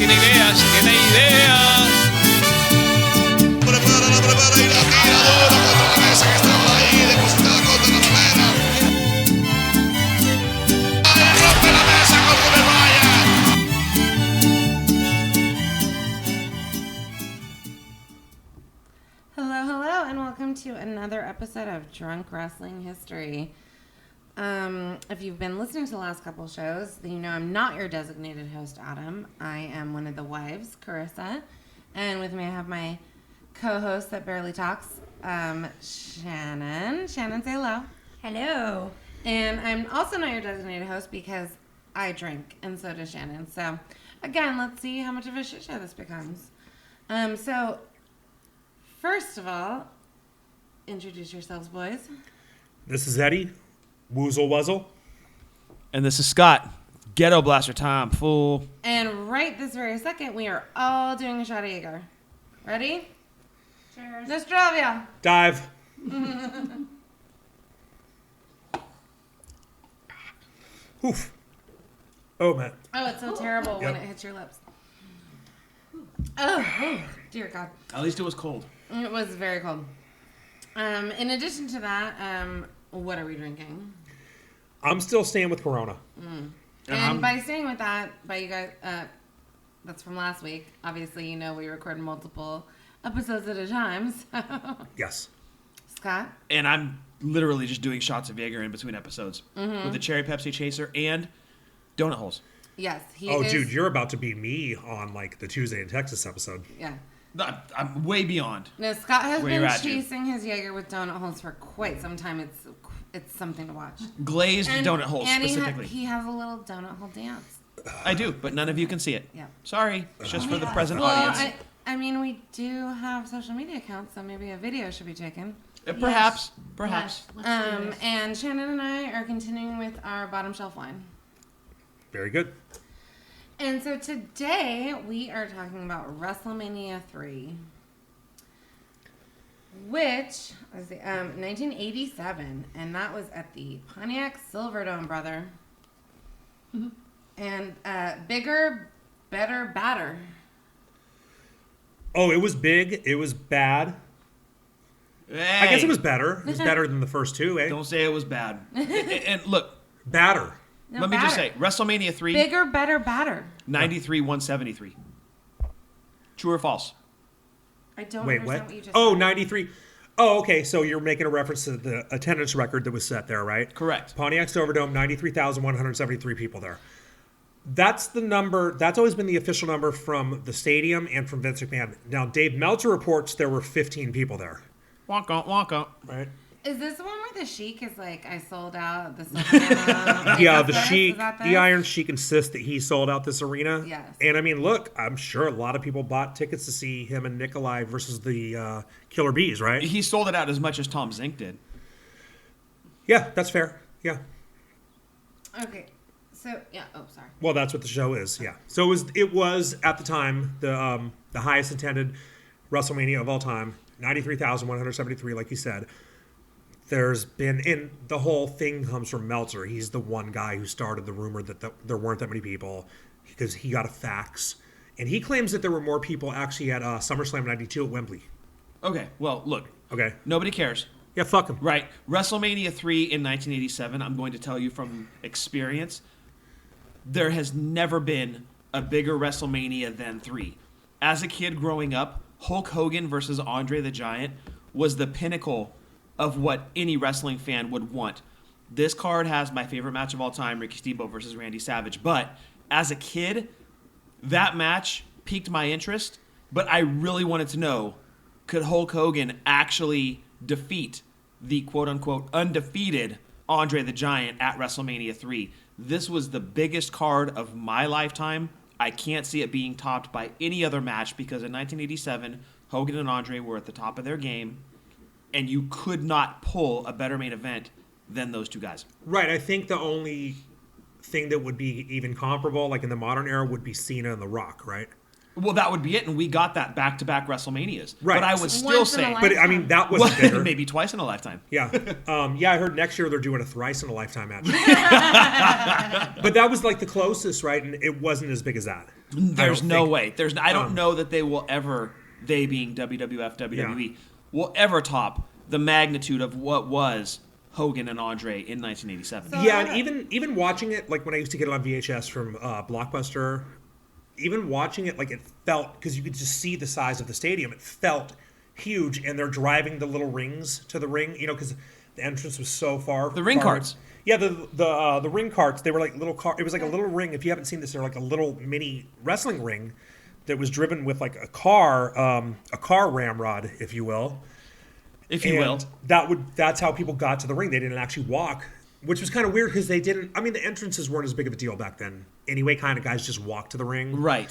tiene ideas, tiene ideas. Prepara y la tira duro contra la mesa que estaba ahí depositada contra la madera. ¡Ay, rompe la mesa contra el Hello, and welcome to another episode of Drunk Wrestling History. If you've been listening to the last couple shows, then you know I'm not your designated host, Adam. I am one of the wives, Carissa, and with me I have my co-host that barely talks, Shannon. Shannon, say hello. Hello. And I'm also not your designated host because I drink, and so does Shannon. So, again, let's see how much of a shit show this becomes. So, first of all, introduce yourselves, boys. This is Eddie, Woozle Wuzzle. And this is Scott. Ghetto Blaster time, fool. And right this very second, we are all doing a shot of Jaeger. Ready? Cheers. Nostrovia. Dive. Oof. Oh, man. Oh, it's so terrible when it hits your lips. Oh, dear God. At least it was cold. It was very cold. In addition to that, what are we drinking? I'm still staying with Corona. And by staying with that, by you guys, that's from last week. Obviously, you know we record multiple episodes at a time. So. Yes. Scott? And I'm literally just doing shots of Jaeger in between episodes with the Cherry Pepsi Chaser and donut holes. Yes, he Oh, is. dude, you're about to be me on, like, the Tuesday in Texas episode. Yeah. I'm way beyond. No, Scott has Where been you're at, dude. chasing his Jaeger with donut holes for quite some time. It's something to watch. Glazed donut holes and specifically. he has a little donut hole dance. I do, but none of you can see it. Yeah. Sorry, it's just for the present Well, audience. I mean, we do have social media accounts, so maybe a video should be taken. Perhaps. Yes, let's do this. And Shannon and I are continuing with our bottom shelf line. Very good. And so today we are talking about WrestleMania 3, which was 1987, and that was at the Pontiac Silverdome, brother. And bigger, better, badder. Oh, it was big. It was bad. I guess it was better. It was better than the first two, eh? Don't say it was bad. and look, Badder. No, let me just badder. say, WrestleMania 3, Bigger, better, badder. 93-173. True or false? I don't Wait, understand what? what you just Oh, said. 93. Oh, okay. So you're making a reference to the attendance record that was set there, right? Correct. Pontiac Silverdome, 93,173 people there. That's the number. That's always been the official number from the stadium and from Vince McMahon. Now, Dave Meltzer reports there were 15 people there. Wonka, wonka. Right? Is this the one where the Sheik is like, I sold out this? Yeah, the Sheik, Is that this? the Iron Sheik insists that he sold out this arena. Yes. And I mean, look, I'm sure a lot of people bought tickets to see him and Nikolai versus the Killer Bees, right? He sold it out as much as Tom Zink did. Yeah, that's fair. Yeah. Okay. So, yeah. Oh, sorry. Well, that's what the show is. Yeah. So it was at the time the highest attended WrestleMania of all time, 93,173, like you said. There's been, and the whole thing comes from Meltzer. He's the one guy who started the rumor that there weren't that many people because he got a fax. And he claims that there were more people actually at SummerSlam 92 at Wembley. Okay, well, look. Okay. Nobody cares. Yeah, fuck him. Right. WrestleMania 3 in 1987, I'm going to tell you from experience, there has never been a bigger WrestleMania than 3. As a kid growing up, Hulk Hogan versus Andre the Giant was the pinnacle of what any wrestling fan would want. This card has my favorite match of all time, Ricky Steamboat versus Randy Savage. But as a kid, that match piqued my interest, but I really wanted to know, could Hulk Hogan actually defeat the quote-unquote undefeated Andre the Giant at WrestleMania 3? This was the biggest card of my lifetime. I can't see it being topped by any other match because in 1987, Hogan and Andre were at the top of their game, and you could not pull a better main event than those two guys. Right. I think the only thing that would be even comparable, like in the modern era, would be Cena and The Rock, right? Well, that would be it, and we got that back-to-back WrestleManias. Right. But I would still Once in a say, lifetime. But I mean, that was bigger. maybe twice in a lifetime. Yeah. I heard next year they're doing a thrice in a lifetime match. But that was like the closest, right? And it wasn't as big as that. There's no way. I don't Um, know that they will ever, they being WWF, WWE, Yeah. will ever top the magnitude of what was Hogan and Andre in 1987. So- Yeah, and even watching it, like when I used to get it on VHS from Blockbuster, even watching it, like it felt, because you could just see the size of the stadium, it felt huge, and they're driving the little rings to the ring, because the entrance was so far. The ring carts. Yeah, the ring carts, they were like little car. It was like a little ring. If you haven't seen this, they're like a little mini wrestling ring that was driven with like a car ramrod, if you will. If you will. That's how people got to the ring. They didn't actually walk, which was kind of weird because they didn't. I mean, the entrances weren't as big of a deal back then. Anyway, kind of guys just walked to the ring. Right.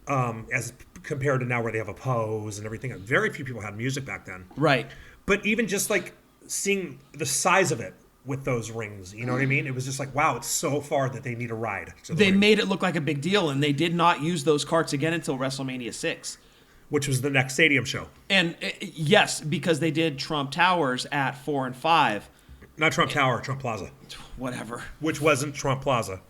As compared to now where they have a pose and everything. Very few people had music back then. Right. But even just like seeing the size of it with those rings, you know what I mean? It was just like, wow, it's so far that they need a ride to the They ring, made it look like a big deal, and they did not use those carts again until WrestleMania 6. which was the next stadium show. And yes, because they did Trump Towers at 4 and 5. Not Trump Tower, Trump Plaza, Whatever. which wasn't Trump Plaza.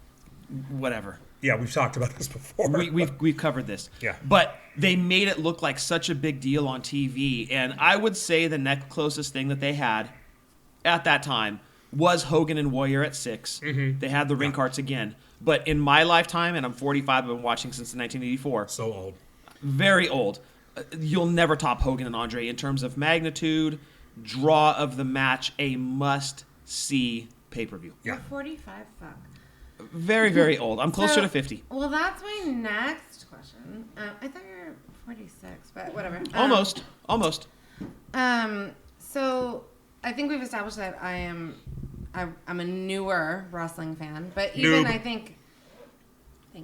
Whatever. Yeah, we've talked about this before. We've covered this. Yeah. But they made it look like such a big deal on TV, and I would say the next closest thing that they had at that time was Hogan and Warrior at 6. Mm-hmm. They had the ring carts again. But in my lifetime, and I'm 45, I've been watching since 1984. So old. Very old. You'll never top Hogan and Andre in terms of magnitude, draw of the match, a must-see pay-per-view. Yeah. You're 45, fuck. Very, very old. I'm closer So- to 50. Well, that's my next question. I thought you were 46, but whatever. Almost. So I think we've established that I'm a newer wrestling fan, but Noob. thank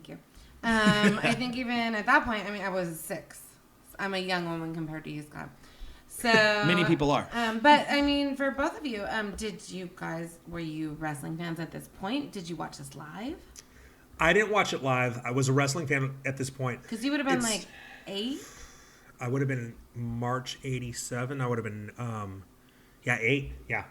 you. I think even at that point, I mean, I was 6. I'm a young woman compared to you, Scott. So Many people are. But I mean, for both of you, were you wrestling fans at this point? Did you watch this live? I didn't watch it live. I was a wrestling fan at this point. Because you would have been It's- like 8. I would have been in March 87. I would have been, 8. Yeah.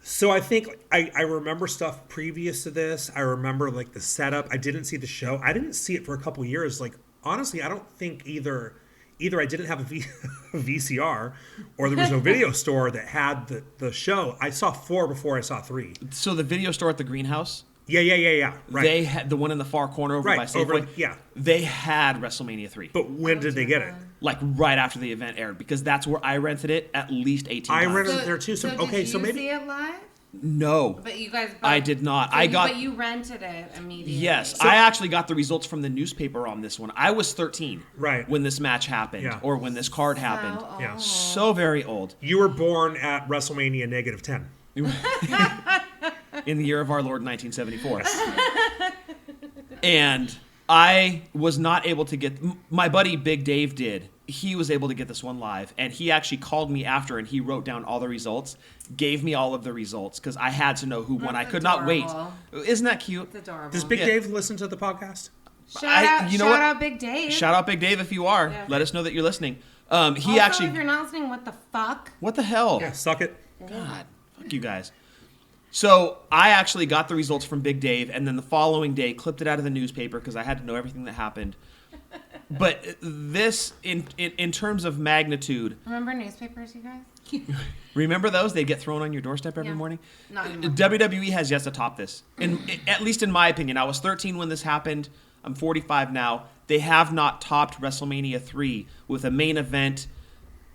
So I think I remember stuff previous to this. I remember like the setup. I didn't see the show. I didn't see it for a couple years. Like, honestly, I don't think either I didn't have a VCR or there was no video store that had the show. I saw 4 before I saw 3. So the video store at the Greenhouse, Yeah. Right. they had the one in the far corner over by Safeway. Yeah. They had WrestleMania 3. But when did they get it? Like right after the event aired, because that's where I rented it at least 18 I times. rented it there too. So, did okay, so you maybe see it live? No. But you guys. I did not. But you rented it immediately. Yes, I actually got the results from the newspaper on this one. I was 13 Right. when this match happened, Yeah. or when this card happened. So, Yeah. So very old. You were born at WrestleMania -10. In the year of our Lord, 1974. And I was not able to get... My buddy Big Dave did. He was able to get this one live. And he actually called me after and he wrote down all the results, gave me all of the results, because I had to know who won. I That's could not wait. adorable. Isn't that cute? It's adorable. Does Big Yeah. Dave listen to the podcast? Shout out, you know what? out Big Dave. Shout out Big Dave if you are. Yeah. Let us know that you're listening. He Also, actually... if you're not listening, what the fuck? What the hell? Yeah, suck it. God, fuck you guys. So I actually got the results from Big Dave, and then the following day clipped it out of the newspaper because I had to know everything that happened. But this, in terms of magnitude, Remember newspapers, you guys? remember those? They'd get thrown on your doorstep every Yeah. morning. Not anymore. WWE has yet to top this, at least in my opinion. I was 13 when this happened. I'm 45 now. They have not topped WrestleMania 3 with a main event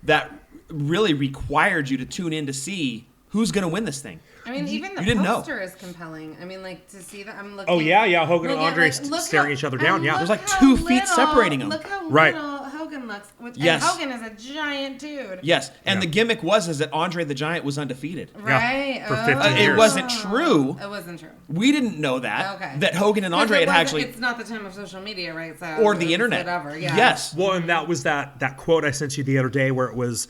that really required you to tune in to see who's going to win this thing. I mean, even the you didn't know. poster is compelling. I mean, like, to see that, I'm looking... Oh, yeah, Hogan and look at, Andre like, look staring how- each other down, and yeah. look There's like how 2 feet little- separating 'em. Look how Right. little Hogan looks. Yes. And Hogan is a giant dude. Yes, and Yeah. the gimmick was that Andre the Giant was undefeated. Right? for Oh. 15 It years. wasn't true. It wasn't true. We didn't know that. Okay. That Hogan and 'Cause Andre it had wasn't- actually... It's not the time of social media, right? So Or it's the internet. Whatever, yeah. Yes. Well, and that was that quote I sent you the other day where it was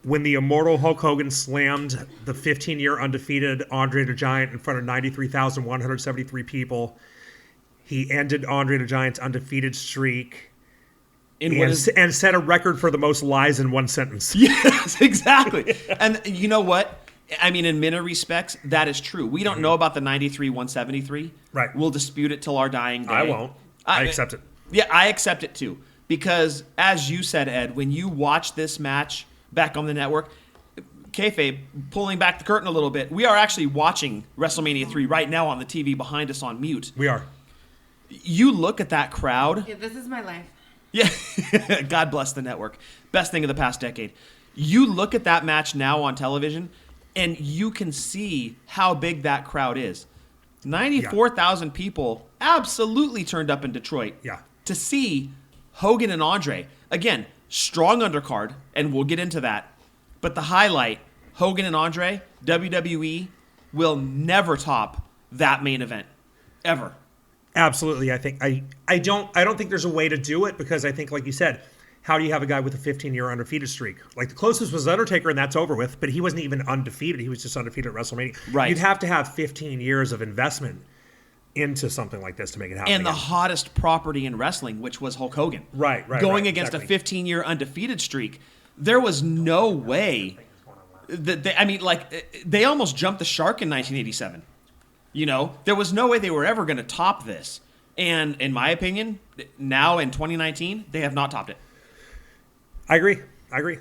when the immortal Hulk Hogan slammed the 15-year undefeated Andre the Giant in front of 93,173 people. He ended Andre the Giant's undefeated streak. and set a record for the most lies in one sentence. Yes, exactly. And you know what? I mean, in many respects, that is true. We don't know about the 93 173. Right. We'll dispute it till our dying day. I won't. I accept it. Yeah, I accept it too. Because, as you said, Ed, when you watch this match back on the network, kayfabe, pulling back the curtain a little bit, we are actually watching WrestleMania 3 right now on the TV behind us on mute. We are. You look at that crowd. Yeah, this is my life. Yeah, God bless the network. Best thing of the past decade. You look at that match now on television, and you can see how big that crowd is. 94,000 people absolutely turned up in Detroit to see Hogan and Andre. Again, strong undercard, and we'll get into that. But the highlight, Hogan and Andre, WWE will never top that main event. Ever. Absolutely. I think I don't think there's a way to do it because I think, like you said, how do you have a guy with a 15-year undefeated streak? Like the closest was Undertaker, and that's over with. But he wasn't even undefeated; he was just undefeated at WrestleMania. Right. You'd have to have 15 years of investment into something like this to make it happen. And the again. hottest property in wrestling, which was Hulk Hogan, going against exactly. a 15-year undefeated streak, there was no way that they almost jumped the shark in 1987. You know, there was no way they were ever going to top this. And in my opinion, now in 2019, they have not topped it. I agree.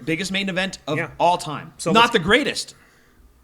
Biggest main event of Yeah. all time. So not the greatest.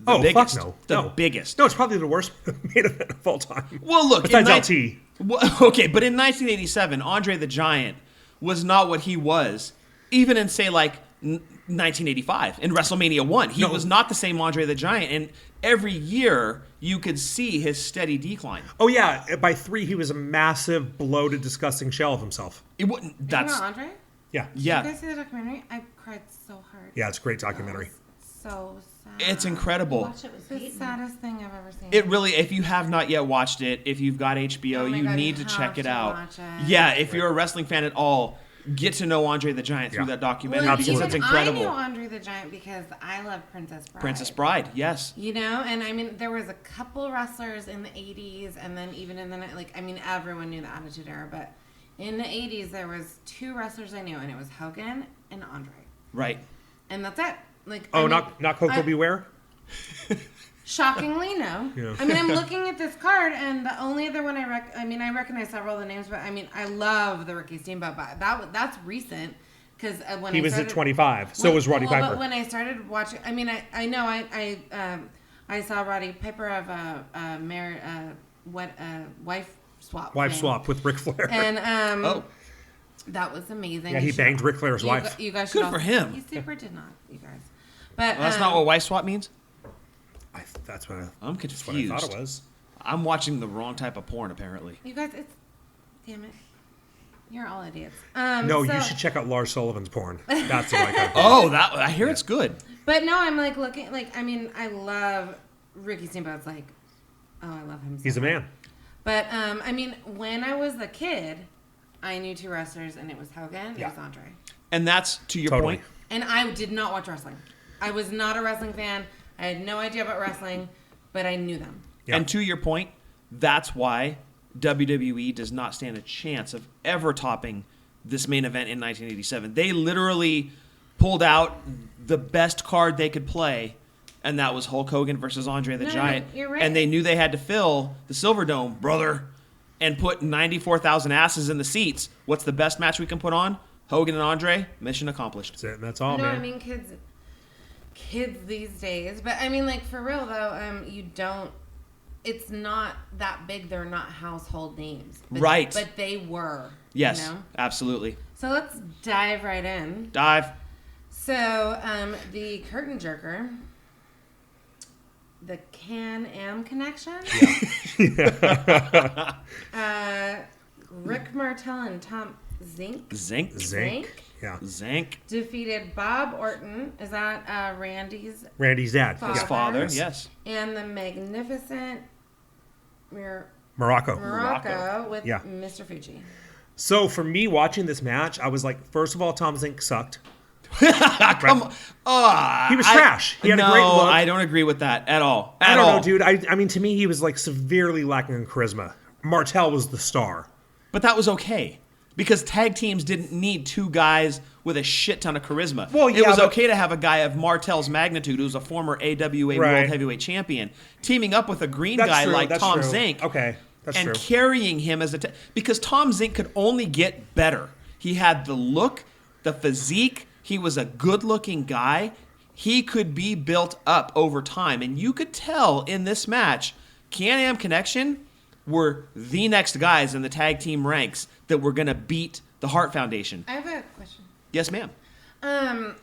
The biggest. Fuck no. The No. biggest. No, it's probably the worst main event of all time. Well, look. Besides in LT. Okay, but in 1987, Andre the Giant was not what he was, even in, say, like 1985, in WrestleMania 1. He was not the same Andre the Giant, and every year you could see his steady decline. Oh, yeah. By 3, he was a massive, bloated, disgusting shell of himself. It wouldn't. That's You know Andre? Yeah. Did you yeah. guys see the documentary? I cried so hard. Yeah, it's a great documentary. So sad. It's incredible. Watch it with The Peyton. saddest thing I've ever seen. It really, if you have not yet watched it, if you've got HBO, Oh my you God, need you to have check it to out. watch it. Yeah, if you're a wrestling fan at all, get to know Andre the Giant through Yeah. that documentary Well, because Absolutely. it's even incredible. I knew Andre the Giant because I love Princess Bride. Princess Bride, yes. You know, and I mean, there was a couple wrestlers in the 80s, and then even in the, everyone knew the Attitude Era, but in the 80s, there was 2 wrestlers I knew, and it was Hogan and Andre. Right. And that's it. Like, Oh, I mean, not Coco I- Beware? Shockingly, no. Yeah. I mean, I'm looking at this card, and the only other one I recognize several of the names, but I mean, I love the Ricky Steamboat, but that's recent because when He I was started, at 25. So was Roddy Piper. But when I started watching, I mean, I know I saw Roddy Piper of wife swap. Wife thing. swap with Ric Flair. And Oh, that was amazing. Yeah, You he should- banged Ric Flair's you, wife. You guys should Good for also- him. He super did not, you guys. But well, that's not what wife swap means? That's what I'm that's what I confused. thought it was. I'm watching the wrong type of porn, apparently. You guys, damn it. You're all idiots. No, so- you should check out Lars Sullivan's porn. That's the right kind of porn. Oh, I hear it's good. But no, I'm like looking, I mean, I love Ricky Steamboat's I love him so He's a much. man. But, I mean, when I was a kid, I knew 2 wrestlers, and it was Hogan, Yeah. it was Andre. And that's, to your Totally. point, And I did not watch wrestling. I was not a wrestling fan. I had no idea about wrestling, but I knew them. Yeah. and to your point, that's why WWE does not stand a chance of ever topping this main event in 1987. They literally pulled out the best card they could play, and that was Hulk Hogan versus Andre the No, Giant. you're right. And they knew they had to fill the Silverdome, brother, and put 94,000 asses in the seats. What's the best match we can put on? Hogan and Andre, mission accomplished. That's it. That's all, no, man. I mean, kids these days. But, I mean, for real, though, you don't... It's not that big. They're not household names. Right. But they were. Yes, You know? absolutely. So let's dive right in. Dive. So the curtain jerker, the Can-Am connection. Rick Martel and Tom Zink Zinc. Yeah. Zinc. defeated Bob Orton. Is that Randy's Randy's dad. Father. His father, Yes. yes. and the magnificent Morocco. Morocco with Yeah. Mr. Fuji? So for me watching this match, I was like, first of all, Tom Zink sucked. Come on. Oh, He was trash. He had no, a great look. I don't agree with that at all. I At don't all. know, dude. I mean, to me, he was like severely lacking in charisma. Martel was the star. But that was okay. because tag teams didn't need two guys with a shit ton of charisma. Well, it yeah, was but- okay to have a guy of Martel's magnitude, who's a former AWA Right. World Heavyweight Champion, teaming up with a green That's guy true, like that's Tom true. Zink. Okay, that's and true. carrying him as because Tom Zink could only get better. He had the look, the physique. He was a good-looking guy. He could be built up over time, and you could tell in this match, Can-Am Connection were the next guys in the tag team ranks that were going to beat the Hart Foundation. I have a question. Yes, ma'am.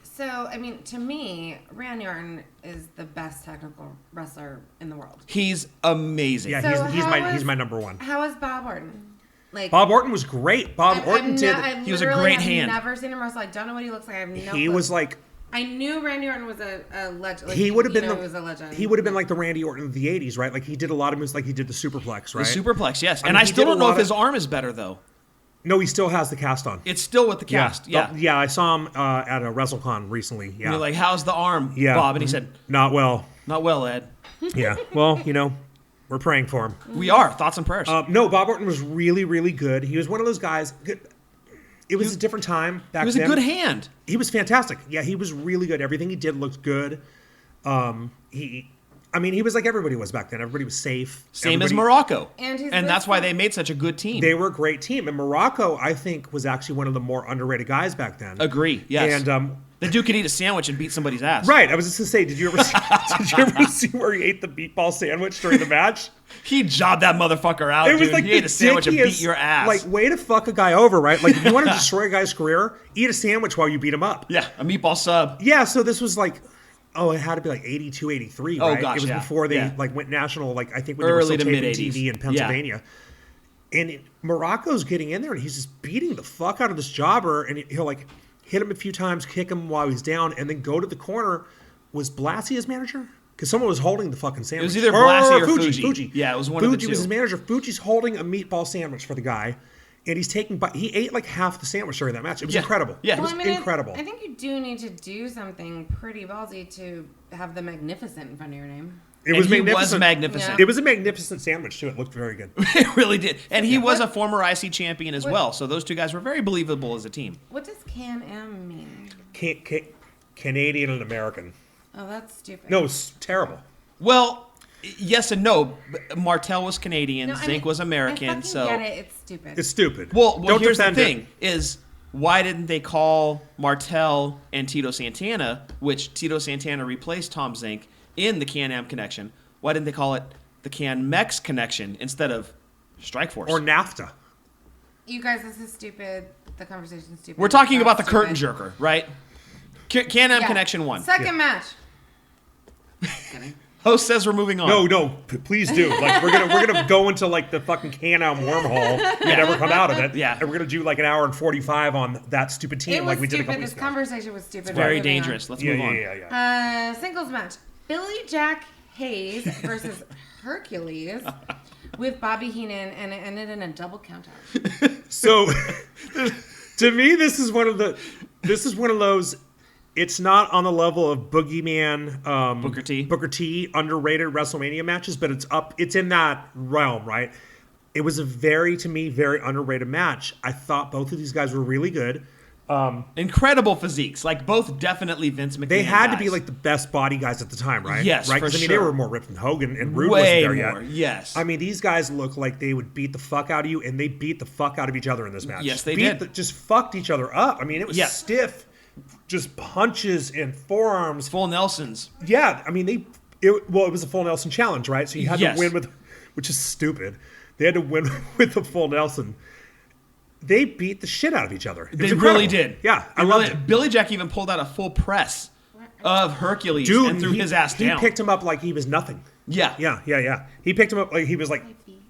So, I mean, to me, Randy Orton is the best technical wrestler in the world. He's amazing. Yeah, So he's how he's my number one. How is Bob Orton? Like Bob Orton was great. Bob Orton did. He was a great hand. I've never seen him wrestle. I don't know what he looks like. I have no He clue. was like. I knew Randy Orton was a legend. Like, He would have been he the. was a legend. He would have been like the Randy Orton of the '80s, right? Like he did a lot of moves, like he did the superplex, right? The superplex, yes. I And mean, I he still did a don't know lot if of- his arm is better, though. No, he still has the cast on. It's still with the cast. Yeah. Yeah, I saw him at a WrestleCon recently. Yeah. And you're like, how's the arm, Yeah. Bob? And he said, Not well. not well, Ed. Yeah. Well, we're praying for him. We are. Thoughts and prayers. No, Bob Orton was really, really good. He was one of those guys. It was a different time back then. he was a good hand. He was fantastic. Yeah, he was really good. Everything he did looked good. He was like everybody was back then. Everybody was safe. Same as Everybody- Morocco. And he's that's why listed- they made such a good team. They were a great team. And Morocco, I think, was actually one of the more underrated guys back then. Agree, yes. And the dude could eat a sandwich and beat somebody's ass. right, I was just gonna say, did you ever see where he ate the meatball sandwich during the match? He jobbed that motherfucker out, It was dude. like He the ate a sandwich and beat dickiest, your ass. Like, way to fuck a guy over, right? Like, if you want to destroy a guy's career, eat a sandwich while you beat him up. yeah, a meatball sub. Yeah, so this was like, it had to be like 82, 83, Oh, right? gosh, it was yeah. before they Yeah. went national, like I think when Early they to were still taping mid-80s. TV in Pennsylvania. And Morocco's getting in there and he's just beating the fuck out of this jobber and he'll like hit him a few times, kick him while he's down, and then go to the corner. Was Blassie his manager? Because someone was holding the fucking sandwich. was either Blassie or Fuji. Fuji. Yeah, it was one of the Fuji was two. his manager. Fuji's holding a meatball sandwich for the guy. And he's taking, he ate like half the sandwich during that match. It was Yeah. incredible. Yeah. It was incredible. I think you do need to do something pretty ballsy to have the magnificent in front of your name. It was And he magnificent. was magnificent. Yeah. It was a magnificent sandwich too. It looked very good. It really did. And he was a former IC champion as What- well. So those two guys were very believable as a team. What does Can-Am mean? Canadian and American. Oh, that's stupid. No, it's terrible. Well, yes and no. Martel was Canadian. No, I Zink mean, was I American. fucking So get it. It's stupid. It's stupid. Well, Don't here's the defend it. thing: is why didn't they call Martel and Tito Santana, which Tito Santana replaced Tom Zink in the Can-Am Connection? Why didn't they call it the Can-Mex Connection instead of Strike Force? Or NAFTA. You guys, this is stupid. The conversation's stupid. We're talking about the That's curtain stupid. jerker, right? Can-Am Yeah. Connection 1. Second match. Kidding. Host says we're moving on. No, please do. Like we're gonna go into like the fucking Can-Am wormhole and never come out of it. Yeah. And we're gonna do like an hour and 45 on that stupid team It was like we did a stupid. couple This weeks ago. conversation was stupid. Very Moving on. dangerous. Let's Yeah, move on. yeah. Singles match. Billy Jack Hayes versus Hercules with Bobby Heenan, and it ended in a double countout. So to me, this is one of those. It's not on the level of Boogeyman, Booker T. underrated WrestleMania matches, but it's in that realm, right? It was to me, very underrated match. I thought both of these guys were really good. Incredible physiques. Like both definitely Vince McMahon They had to guys. be like the best body guys at the time, right? Yes, right? for 'Cause, I mean, sure. they were more ripped than Hogan, and Rude way wasn't there more. yet. Yes. I mean, these guys look like they would beat the fuck out of you, and they beat the fuck out of each other in this match. Yes, they did. Just fucked each other up. I mean, it was Yeah. stiff, just punches and forearms. Full Nelsons. Yeah, I mean, it was a full Nelson challenge, right? So you had Yes. to win which is stupid. They had to win with the full Nelson. They beat the shit out of each other. It was They really incredible. did. Yeah, I They loved really- it. Billy Jack even pulled out a full press of Hercules Dude, and threw his ass down. He picked him up like he was nothing. Yeah. Yeah. He picked him up like he was like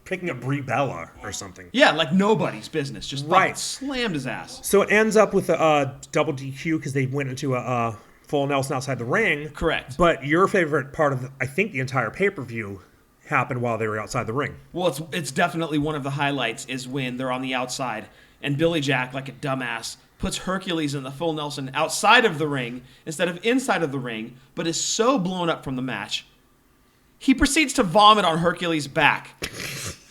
picking up Brie Bella or something. Yeah, like nobody's business. Just fucking Right. slammed his ass. So it ends up with a double DQ because they went into a full Nelson outside the ring. Correct. But your favorite part of, I think, the entire pay-per-view happened while they were outside the ring. Well, it's definitely one of the highlights is when they're on the outside and Billy Jack, like a dumbass, puts Hercules in the full Nelson outside of the ring instead of inside of the ring, but is so blown up from the match, he proceeds to vomit on Hercules' back.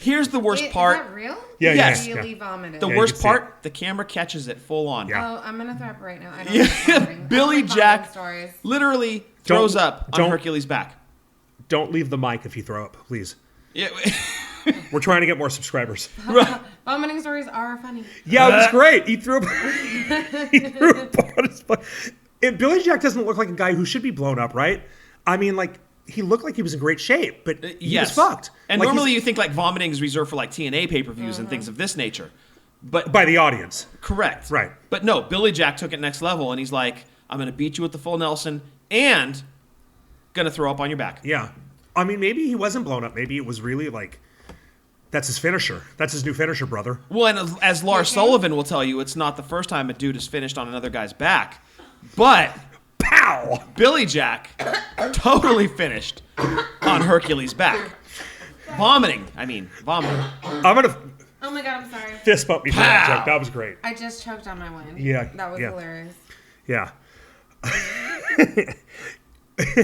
Here's the worst Is part. that real? Yeah, Yes. yeah, Really vomited. The Yeah, you worst can see part, the camera catches it full on. Yeah. Oh, I'm gonna throw up right now. I don't Yeah. like vomiting. Billy I don't like Jack vomiting stories. literally throws Don't- up on don't- Hercules' back. Don't leave the mic if you throw up, please. Yeah. We're trying to get more subscribers. Vomiting stories are funny. Yeah, it was great. He threw up. He threw up on his butt. And Billy Jack doesn't look like a guy who should be blown up, right? I mean, like, he looked like he was in great shape, but he was fucked. And Like, normally he's- you think like vomiting is reserved for like TNA pay-per-views and things of this nature. But by the audience. correct. Right. But no, Billy Jack took it next level and he's like, I'm going to beat you with the full Nelson and going to throw up on your back. Yeah. I mean, maybe he wasn't blown up. Maybe it was really like, that's his finisher. That's his new finisher, brother. Well, and as Lars Sullivan will tell you, it's not the first time a dude is finished on another guy's back. But Pow! Billy Jack totally finished on Hercules' back. Vomiting. Vomiting. I'm going to Oh my god, I'm sorry. fist bump me for that Pow! joke. That was great. I just choked on my wine. Yeah, That was yeah. hilarious. Yeah.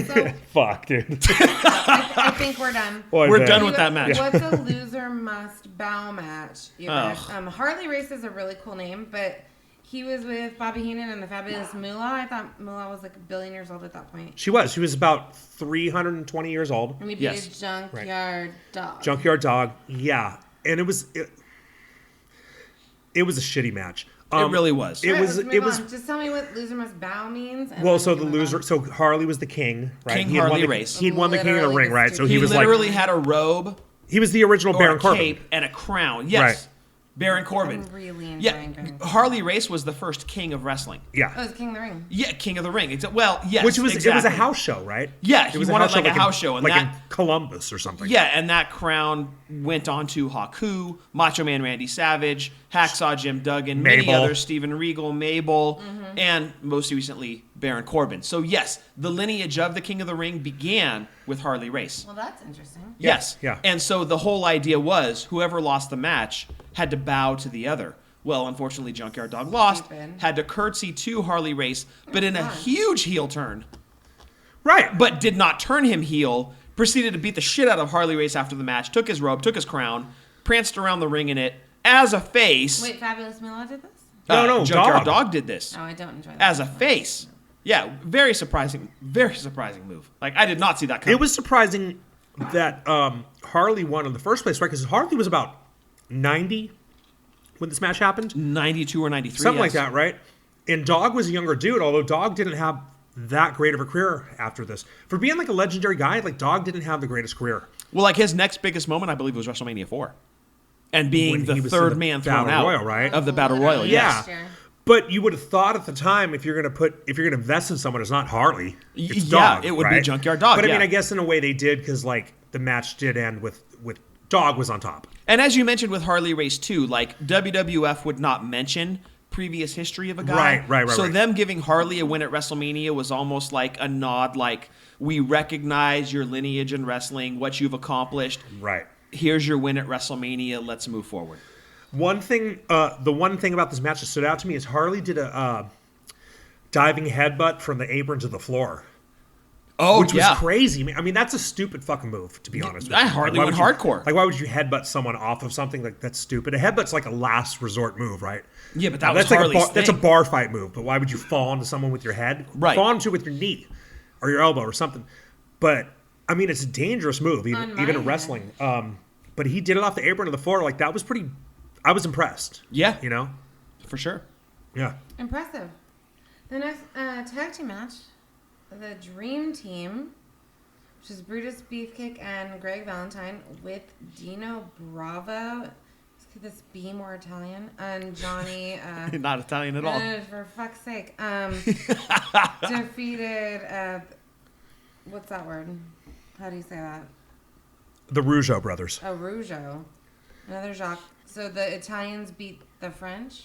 So Fuck, dude. I think we're done. Boy, We're man. done with that match. What's a loser must bow match? You guys? Ugh. Harley Race is a really cool name, but he was with Bobby Heenan and the Fabulous Moolah. I thought Moolah was like a billion years old at that point. She was. She was about 320 years old. And we beat Yes. a junkyard dog. Junkyard Dog. Yeah. And it was a shitty match. It really was. It All right, was. let's move It was. on. Just tell me what loser must bow means. And Well, then so we the can move loser. on. So Harley was the king, right? King He had won Harley the- Race. He'd won the King of the Literally Ring, the right? So He he was literally like. had a robe He was the original or Baron a Corbin. cape and a crown. Yes. Right. Baron Corbin. I'm really Yeah. enjoying Baron Corbin. Harley Race was the first king of wrestling. Oh, Yeah. it's King of the Ring. Yeah, King of the Ring. Well, yes. Which was it was a exactly. house show, right? Yeah, it he was wanted like a in- house show, and like in that- Columbus or something. Yeah, and that crown went on to Haku, Macho Man Randy Savage, Hacksaw Jim Duggan, many Mabel. others, Steven Regal, Mabel, and most recently Baron Corbin. So yes, the lineage of the King of the Ring began with Harley Race. Well, that's interesting. Yes. yeah. And so the whole idea was whoever lost the match had to bow to the other. Well, unfortunately, Junkyard Dog lost, Stupid. had to curtsy to Harley Race, but in a huge heel turn, Right. but did not turn him heel, proceeded to beat the shit out of Harley Race after the match, took his robe, took his crown, pranced around the ring in it as a face. Wait, Fabulous Moolah did this? No, Junkyard Dog. Dog did this No, I don't enjoy that. as a face. Yeah, very surprising move. Like, I did not see that coming. It was surprising that Harley won in the first place, right? Because Harley was about 90 when this match happened. 92 or 93. Something like yes. that, right? And Dog was a younger dude, although Dog didn't have that great of a career after this. For being like a legendary guy, like Dog didn't have the greatest career. Well, like his next biggest moment, I believe, was WrestleMania 4. And being When the he was in third the man thrown Battle out Royal, right? of the Battle Literally Royal. Yeah. last year. But you would have thought at the time, if you're gonna invest in someone, it's not Harley, it's Yeah, Dog. it would be right? Junkyard Dog, But I yeah. mean, I guess in a way they did because like the match did end with Dog was on top. And as you mentioned with Harley Race 2, like WWF would not mention previous history of a guy. Right. So right. them giving Harley a win at WrestleMania was almost like a nod, like, we recognize your lineage in wrestling, what you've accomplished. Right. Here's your win at WrestleMania. Let's move forward. The one thing about this match that stood out to me is Harley did a diving headbutt from the apron to the floor, Oh, which yeah. was crazy. I mean, that's a stupid fucking move, to be honest with you. I hardly why went would you- hardcore. Like, why would you headbutt someone off of something? Like, that's stupid. A headbutt's like a last resort move, right? Yeah, but that Now, was that's Harley's that's a thing. bar fight move, but why would you fall onto someone with your head? Right. Fall onto it with your knee or your elbow or something. But, I mean, it's a dangerous move, On my even in head. wrestling. But he did it off the apron to the floor. Like, that was pretty... I was impressed. Yeah. You know? For sure. Yeah. Impressive. The next tag team match, the Dream Team, which is Brutus Beefcake and Greg Valentine with Dino Bravo. Could this be more Italian? And Johnny. Not Italian at all. For fuck's sake. Defeated. What's that word? How do you say that? The Rougeau brothers. Oh, Rougeau. Another Jacques. So the Italians beat the French?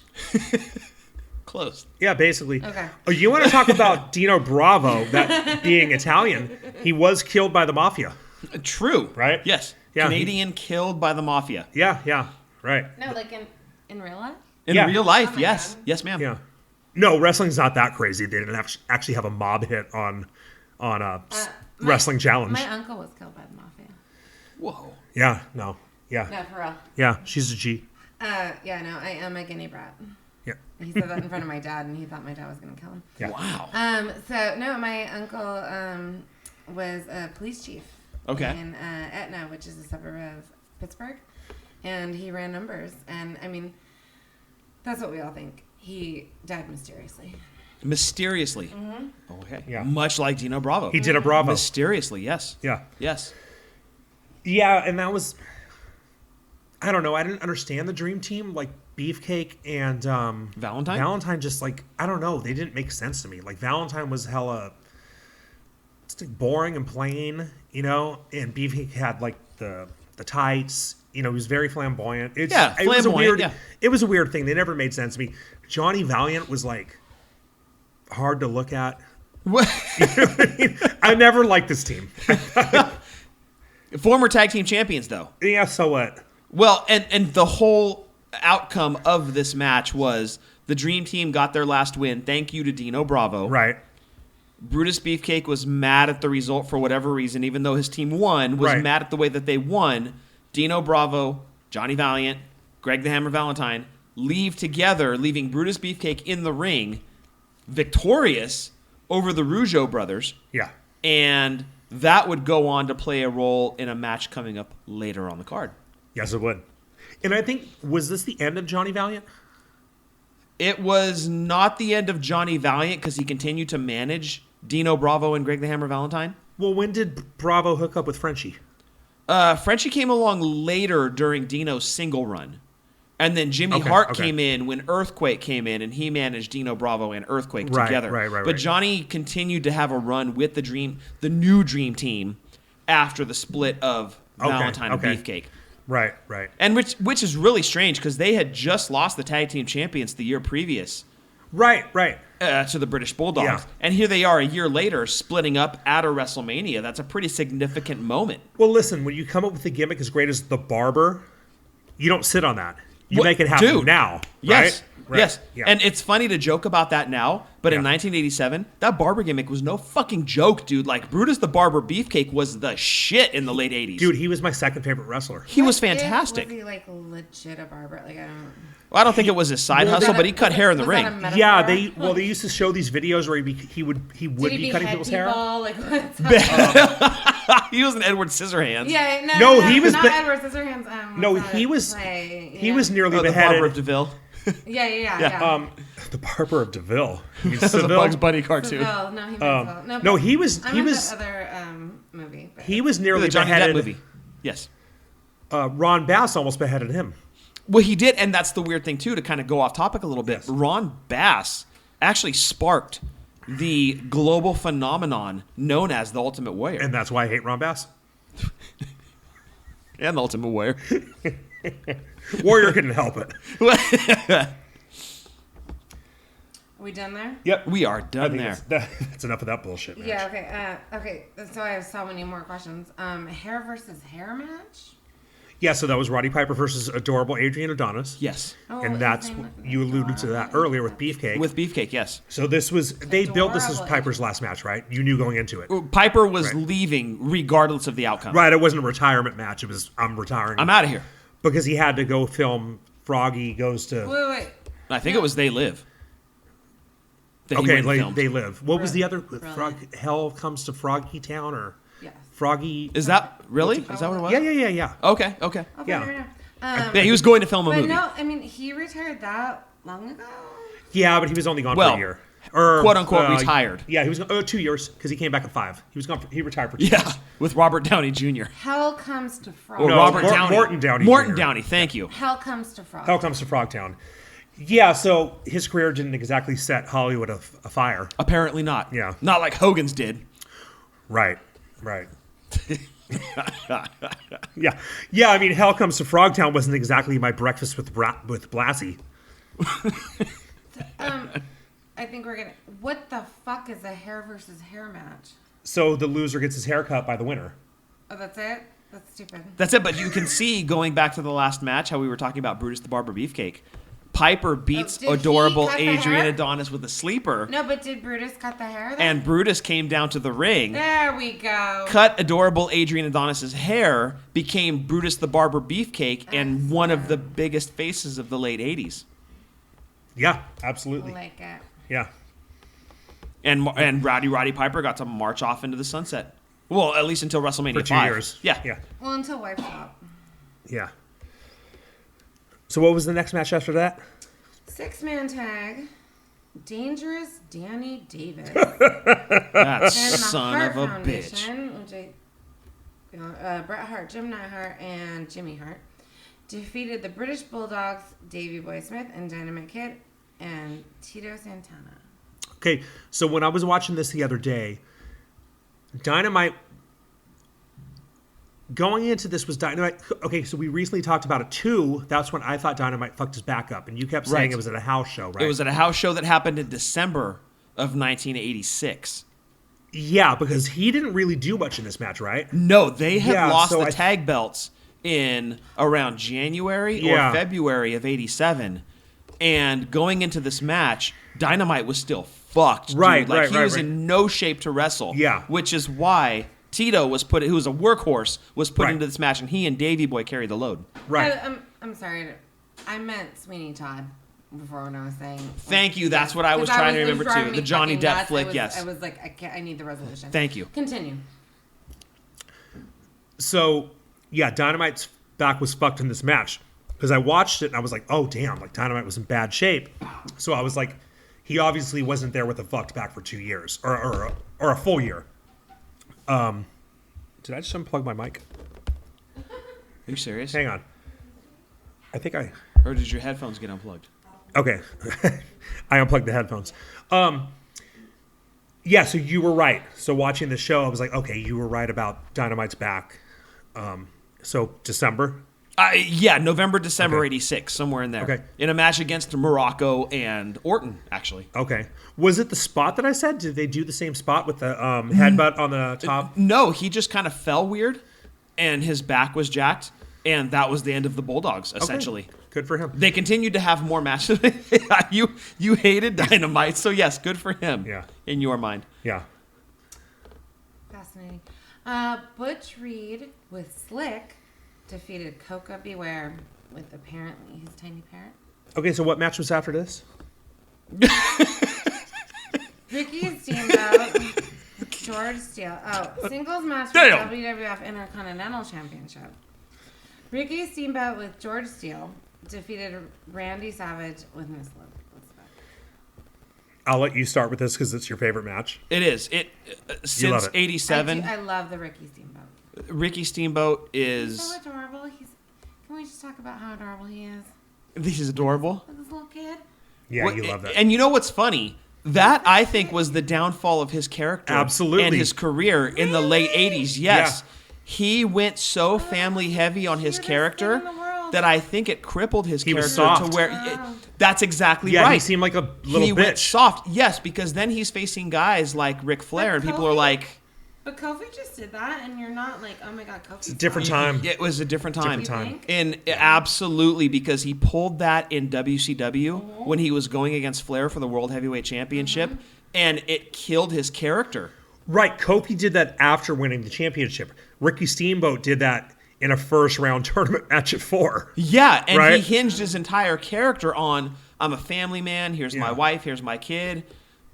Close. Yeah, basically. Okay. Oh, you want to talk about Dino Bravo, that being Italian? He was killed by the mafia. True. Right? Yes. Yeah. Canadian killed by the mafia. Yeah, right. No, like in real life? In Yeah. real life, Oh my yes. God. Yes, ma'am. Yeah. No, wrestling's not that crazy. They didn't actually have a mob hit on Wrestling Challenge. My uncle was killed by the mafia. Whoa. Yeah, no. Yeah. No, for real. Yeah, she's a G. Yeah, no, I am a guinea brat. Yeah. He said that in front of my dad, and he thought my dad was going to kill him. Yeah. Wow. So, no, my uncle was a police chief. Okay. In Etna, which is a suburb of Pittsburgh. And he ran numbers. And, I mean, that's what we all think. He died mysteriously. Mysteriously. Mm-hmm. Okay. Yeah. Much like Dino Bravo. He did a Bravo. Mysteriously, yes. Yeah. Yes. Yeah, and that was... I don't know. I didn't understand the Dream Team. Like, Beefcake and... Valentine? Valentine just, like... I don't know. They didn't make sense to me. Like, Valentine was hella... just like boring and plain, you know? And Beefcake had, like, the tights. You know, he was very flamboyant. It was a weird... yeah. It was a weird thing. They never made sense to me. Johnny Valiant was, like... hard to look at. What? You know what I mean? I never liked this team. Former tag team champions, though. Yeah, so what? Well, and the whole outcome of this match was the Dream Team got their last win. Thank you to Dino Bravo. Right. Brutus Beefcake was mad at the result for whatever reason, even though his team won, was Right. mad at the way that they won. Dino Bravo, Johnny Valiant, Greg the Hammer Valentine leave together, leaving Brutus Beefcake in the ring, victorious over the Rougeau brothers. Yeah. And that would go on to play a role in a match coming up later on the card. Yes, it would. And I think, was this the end of Johnny Valiant? It was not the end of Johnny Valiant because he continued to manage Dino Bravo and Greg the Hammer Valentine. Well, when did Bravo hook up with Frenchie? Frenchie came along later during Dino's single run. And then Jimmy Hart came in when Earthquake came in, and he managed Dino Bravo and Earthquake together. But Johnny continued to have a run with the new Dream Team after the split of Valentine and Beefcake. Right. And which is really strange because they had just lost the tag team champions the year previous. Right. To the British Bulldogs. Yeah. And here they are a year later splitting up at a WrestleMania. That's a pretty significant moment. Well, listen, when you come up with a gimmick as great as the Barber, you don't sit on that. You make it happen now. Yes. Right? Yes. Yeah. And it's funny to joke about that now, but in Yeah. 1987, that Barber gimmick was no fucking joke, dude. Like, Brutus the Barber Beefcake was the shit in the late 80s. Dude, he was my second favorite wrestler. He was fantastic. Was he like legit a barber? Like, I don't think it was his side hustle, but he cut hair in the ring. Yeah, they used to show these videos where he would be cutting people's hair. Like, what's He was an Edward Scissorhands. Yeah, No, he was not the- Edward Scissorhands. No, what's he that was play? he was nearly The beheaded. Barber of DeVille. Yeah. The Barber of DeVille. That's a Bugs Bunny cartoon. Seville. No, he meant Seville. No, he was I he meant was that other movie. But he was nearly The Johnny Depp beheaded. movie. Yes. Ron Bass almost beheaded him. Well, he did, and that's the weird thing, too, to kind of go off topic a little bit. Yes. Ron Bass actually sparked the global phenomenon known as the Ultimate Warrior. And that's why I hate Ron Bass. And the Ultimate Warrior. Warrior couldn't help it. Are we done there? Yep. We are I done think there. that's enough of that bullshit, man. Yeah. Okay. So I have so many more questions. Hair versus hair match. Yeah, so that was Roddy Piper versus adorable Adrian Adonis. Yes. Oh, And his that's name was you alluded to that earlier with Beefcake. With Beefcake, yes. So this was they built this as Adorable Piper's last match, right? You knew going into it. Piper was Right. leaving regardless of the outcome. Right, it wasn't a retirement match. It was I'm retiring. I'm out of here. Because he had to go film Froggy Goes to Wait. I think it was They Live. That he Okay, went and like filmed. They Live. What was the other Really? Frog Hell Comes to Froggy Town or Yes. Froggy Is that really? Is that what it was? Yeah. Okay. Okay. Yeah. fair enough. Yeah, he was going to film a But movie. no, I mean he retired that long ago. Yeah, but he was only gone for Well, a year. Or quote, unquote, retired. Yeah, he was 2 years because he came back at 5. He was gone. He retired for 2 Yeah, years. with Robert Downey Jr. Hell comes to Frog. Or No, Robert Mor- Downey. Morton Downey Morton Jr. Downey, thank you. Hell comes to Frog. Hell Comes to Frogtown. Yeah, so his career didn't exactly set Hollywood afire. Apparently not. Yeah. Not like Hogan's did. Right. Yeah. I mean, Hell Comes to Frogtown wasn't exactly my breakfast with Blassie. I think we're gonna. What the fuck is a hair versus hair match? So the loser gets his hair cut by the winner. Oh, that's it. That's stupid. That's it, but you can see, going back to the last match, how we were talking about Brutus the Barber Beefcake. Piper beats did he adorable cut the Adrian hair? Adonis with a sleeper. No, but did Brutus cut the hair? Then? And Brutus came down to the ring, There we go. cut adorable Adrian Adonis's hair, became Brutus the Barber Beefcake, and one of the biggest faces of the late 80s. Yeah, absolutely. Like it. Yeah. And Roddy Piper got to march off into the sunset. Well, at least until WrestleMania For 2 5. years. Yeah. Yeah. Well, until Wife Swap. Yeah. So what was the next match after that? 6-man tag. Dangerous Danny Davis. That And the son Hart of a bitch. Foundation, which Bret Hart, Jim Neidhart, and Jimmy Hart defeated the British Bulldogs, Davey Boy Smith, and Dynamite Kid, and Tito Santana. Okay, so when I was watching this the other day, Dynamite going into this was Dynamite. Okay, so we recently talked about it too. That's when I thought Dynamite fucked his back up, and you kept saying Right. it was at a house show, right? It was at a house show that happened in December of 1986. Yeah, because he didn't really do much in this match, right? No, they had Yeah, lost so the I- tag belts in around January Yeah. or February of 87. And going into this match, Dynamite was still fucked. Dude. Right, like right, he right, was right. in no shape to wrestle. Yeah. Which is why Tito was who was a workhorse, was put Right. into this match, and he and Davey Boy carried the load. Right. I'm sorry. I meant Sweeney Todd before when I was saying. Thank you. That's what I was 'Cause trying to it was remember driving too. me The Johnny fucking Depp nuts. flick. Yes. I was like, I need the resolution. Thank you. Continue. So, yeah, Dynamite's back was fucked in this match because I watched it and I was like, oh, damn, like Dynamite was in bad shape. So I was like, he obviously wasn't there with a fucked back for 2 years or a full year. Did I just unplug my mic? Are you serious? Hang on. I think I... Or did your headphones get unplugged? Okay. I unplugged the headphones. Yeah, so you were right. So watching the show, I was like, okay, you were right about Dynamite's back. So December? Yeah, November, December Okay. 86, somewhere in there. Okay. In a match against Morocco and Orton, actually. Okay. Was it the spot that I said? Did they do the same spot with the headbutt on the top? No, he just kind of fell weird, and his back was jacked, and that was the end of the Bulldogs, essentially. Okay. Good for him. They continued to have more matches. You hated Dynamite, so yes, good for him. Yeah. In your mind. Yeah. Fascinating. Butch Reed with Slick defeated Coca Beware with apparently his tiny parrot. Okay, so what match was after this? Ricky Steamboat, George Steele. Oh, singles match for Damn. WWF Intercontinental Championship. Ricky Steamboat with George Steele defeated Randy Savage with Miss Elizabeth. I'll let you start with this because it's your favorite match. It is. love Since it. 87, I love the Ricky Steamboat. Ricky Steamboat He's is... so adorable. Can we just talk about how adorable he is? This is adorable. With this little kid. Yeah, What- you love that. And you know what's funny? That, I think, was the downfall of his character. Absolutely. And his career in the late 80s. Yes. Yeah. He went so family heavy on his Cutest character thing in the world. that I think it crippled his He was character soft. to where... that's exactly Yeah, right. he seemed like a little He went bitch. soft. Yes, because then he's facing guys like Ric Flair, and people are Kofi- like... But Kofi just did that, and you're not like, oh my god, Kofi. It's a different time. It was a different time. Different time. And absolutely, because he pulled that in WCW when he was going against Flair for the World Heavyweight Championship, and it killed his character. Right, Kofi did that after winning the championship. Ricky Steamboat did that in a first round tournament match at 4. Yeah, and Right. he hinged his entire character on, I'm a family man, here's my Yeah. wife, here's my kid.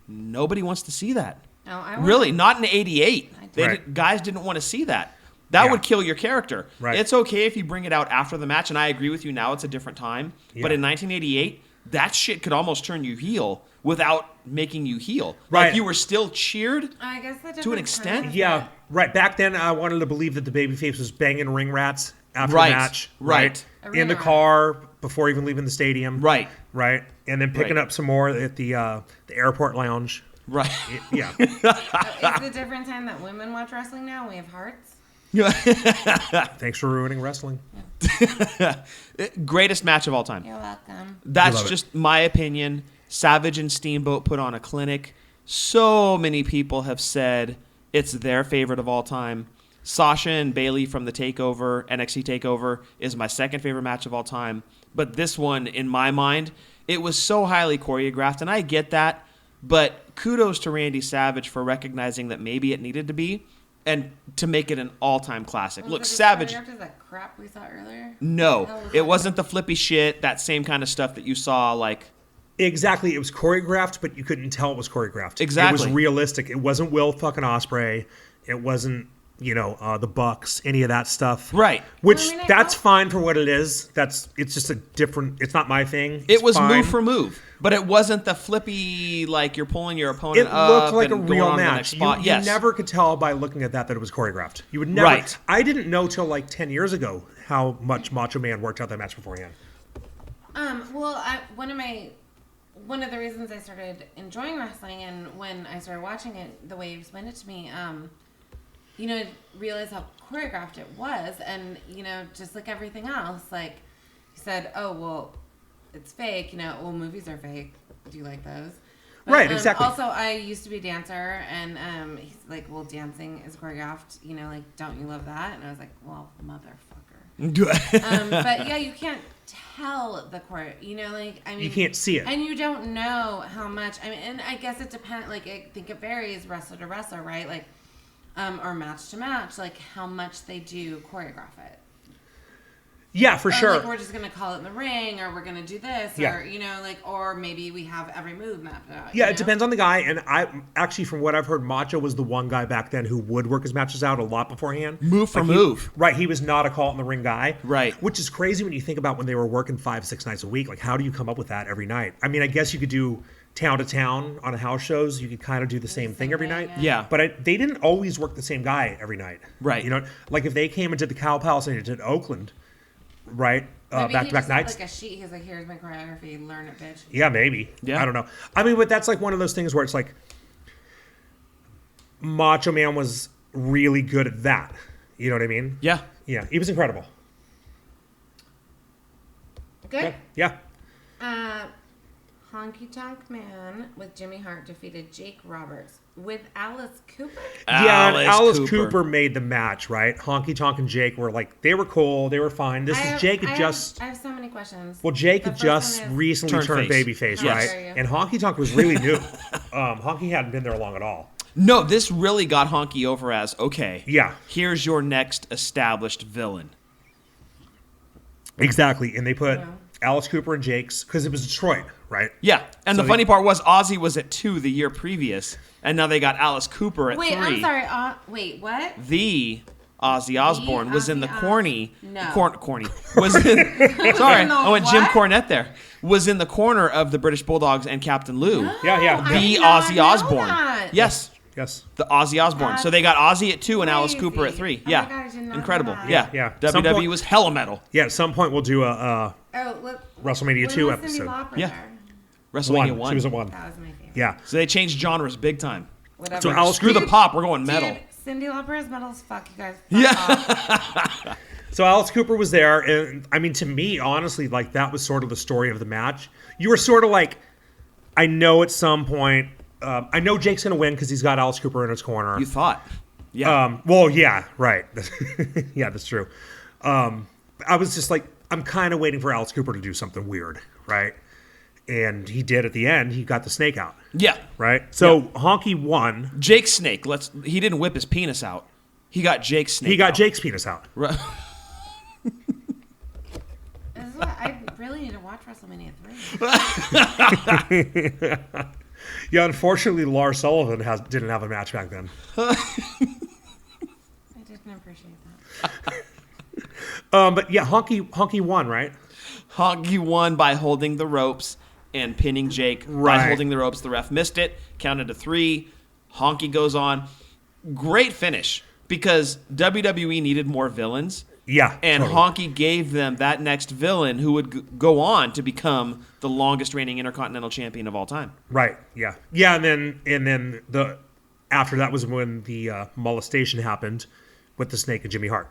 Nobody wants to see that. No, I want- Really, not in '88. Right. Guys didn't want to see that. That Yeah. would kill your character. Right. It's okay if you bring it out after the match, and I agree with you now, it's a different time. Yeah. But in 1988, that shit could almost turn you heel without making you heel. Right. Like you were still cheered. I guess the To an different extent, time is Yeah, that- right. Back then, I wanted to believe that the babyface was banging ring rats after Right, the match. right. In the Arena car before even leaving the stadium. Right. Right. And then picking Right. up some more at the airport lounge. Right. Yeah. It's the different time that women watch wrestling now. We have hearts. Thanks for ruining wrestling. Greatest match of all time. You're welcome. That's love it. just my opinion. Savage and Steamboat put on a clinic. So many people have said it's their favorite of all time. Sasha and Bailey from the NXT Takeover, is my second favorite match of all time. But this one, in my mind, it was so highly choreographed, and I get that, but kudos to Randy Savage for recognizing that maybe it needed to be, and to make it an all-time classic. Look, Savage. Is that crap we saw earlier? No, That was it like- wasn't the flippy shit, that same kind of stuff that you saw, like. Exactly. It was choreographed, but you couldn't tell it was choreographed. Exactly. It was realistic. It wasn't Will fucking Ospreay. It wasn't, the Bucks, any of that stuff. Right. Which, Well, I mean, that's fine for what it is. It's just a different, it's not my thing. It It's was fine. move for move, but it wasn't the flippy, like you're pulling your opponent It up looked like a and going real on to the next match. spot. You Yes. never could tell by looking at that it was choreographed. You would never. Right. I didn't know till like 10 years ago how much Macho Man worked out that match beforehand. Well, one of the reasons I started enjoying wrestling and when I started watching it the way you explained it to me, I realized how choreographed it was, and just like everything else, like you said, oh well, it's fake. Movies are fake. Do you like those? But, Right, exactly. Also, I used to be a dancer, and he's like, well, dancing is choreographed. Don't you love that? And I was like, well, motherfucker. But yeah, you can't tell the choreo. You can't see it. and you don't know how much. And I guess it depends. Like, I think it varies wrestler to wrestler, right? Like, or match to match, like how much they do choreograph it. Yeah, for Or, sure. like, we're just gonna call it in the ring, or we're gonna do this, Yeah. or or maybe we have every move mapped out. Yeah, it depends on the guy. And I actually, from what I've heard, Macho was the one guy back then who would work his matches out a lot beforehand. Move for Like move. Right. He was not a call in the ring guy. Right. Which is crazy when you think about when they were working 5-6 nights a week. Like, how do you come up with that every night? I mean, I guess you could do town to town on house shows. You could kind of do the same thing every night. Yeah. But they didn't always work the same guy every night. Right. Like if they came and did the Cow Palace and they did Oakland, right? Maybe Back he to back just had, nights. like a sheet. He's like, here's my choreography. Learn it, bitch. Yeah, maybe. Yeah. I don't know. I mean, but that's like one of those things where it's like Macho Man was really good at that. You know what I mean? Yeah. Yeah. He was incredible. Good. Yeah. Honky Tonk Man with Jimmy Hart defeated Jake Roberts with Alice Cooper. Yeah, and Alice Cooper made the match, right? Honky Tonk and Jake were like, they were cool, they were fine. Jake had just... I have so many questions. Well, Jake The had first just one is- recently turned face. babyface, Yes. right? And Honky Tonk was really new. Honky hadn't been there long at all. No, this really got Honky over as, okay, Yeah. here's your next established villain. Exactly. And they put Alice Cooper and Jake's, because it was Detroit, right? Yeah, and So the funny part was Ozzy was at 2 the year previous, and now they got Alice Cooper at 3. Wait, I'm sorry. Wait, what? The Ozzy Osbourne was in the Ozzy corny. No. Corny. Was in, sorry, in the I went Jim what? Cornette there. Was in the corner of the British Bulldogs and Captain Lou. Yeah. I The did not Ozzy know Osbourne. that. Yes. Yes. The Ozzy Osbourne. So they got Ozzy at 2 and Alice Crazy. Cooper at 3. Oh my Yeah. God, I did not know Incredible. that. Yeah. Yeah. WWE Some point- was hella metal. Yeah, at some point we'll do a Oh, look. WrestleMania when 2 was Cyndi episode. Lauper Yeah. there? WrestleMania 1. 1. She was at 1. That was my favorite. Yeah. So they changed genres big time. Whatever. So Alice Screw the pop, we're going metal. Dude, Cyndi Lauper is metal as fuck, you guys. Fuck Yeah. off. So Alice Cooper was there, and I mean, to me, honestly, like that was sort of the story of the match. You were sort of like, I know at some point, I know Jake's gonna win because he's got Alice Cooper in his corner. You thought. Yeah. Well, yeah, right. Yeah, that's true. I was just like, I'm kind of waiting for Alice Cooper to do something weird, right? And he did at the end. He got the snake out, Yeah. right? So Honky won. Jake's snake. He didn't whip his penis out. He got Jake's snake. He got out. Jake's penis out. Right. This is what I really need to watch WrestleMania 3. Yeah, unfortunately, Lars Sullivan didn't have a match back then. I didn't appreciate that. But yeah, Honky won, right? Honky won by holding the ropes and pinning Jake by Right. holding the ropes. The ref missed it. Counted to 3. Honky goes on. Great finish because WWE needed more villains. Yeah, And totally. Honky gave them that next villain who would go on to become the longest reigning Intercontinental Champion of all time. Right. Yeah. Yeah. And then the after that was when the molestation happened with the Snake and Jimmy Hart.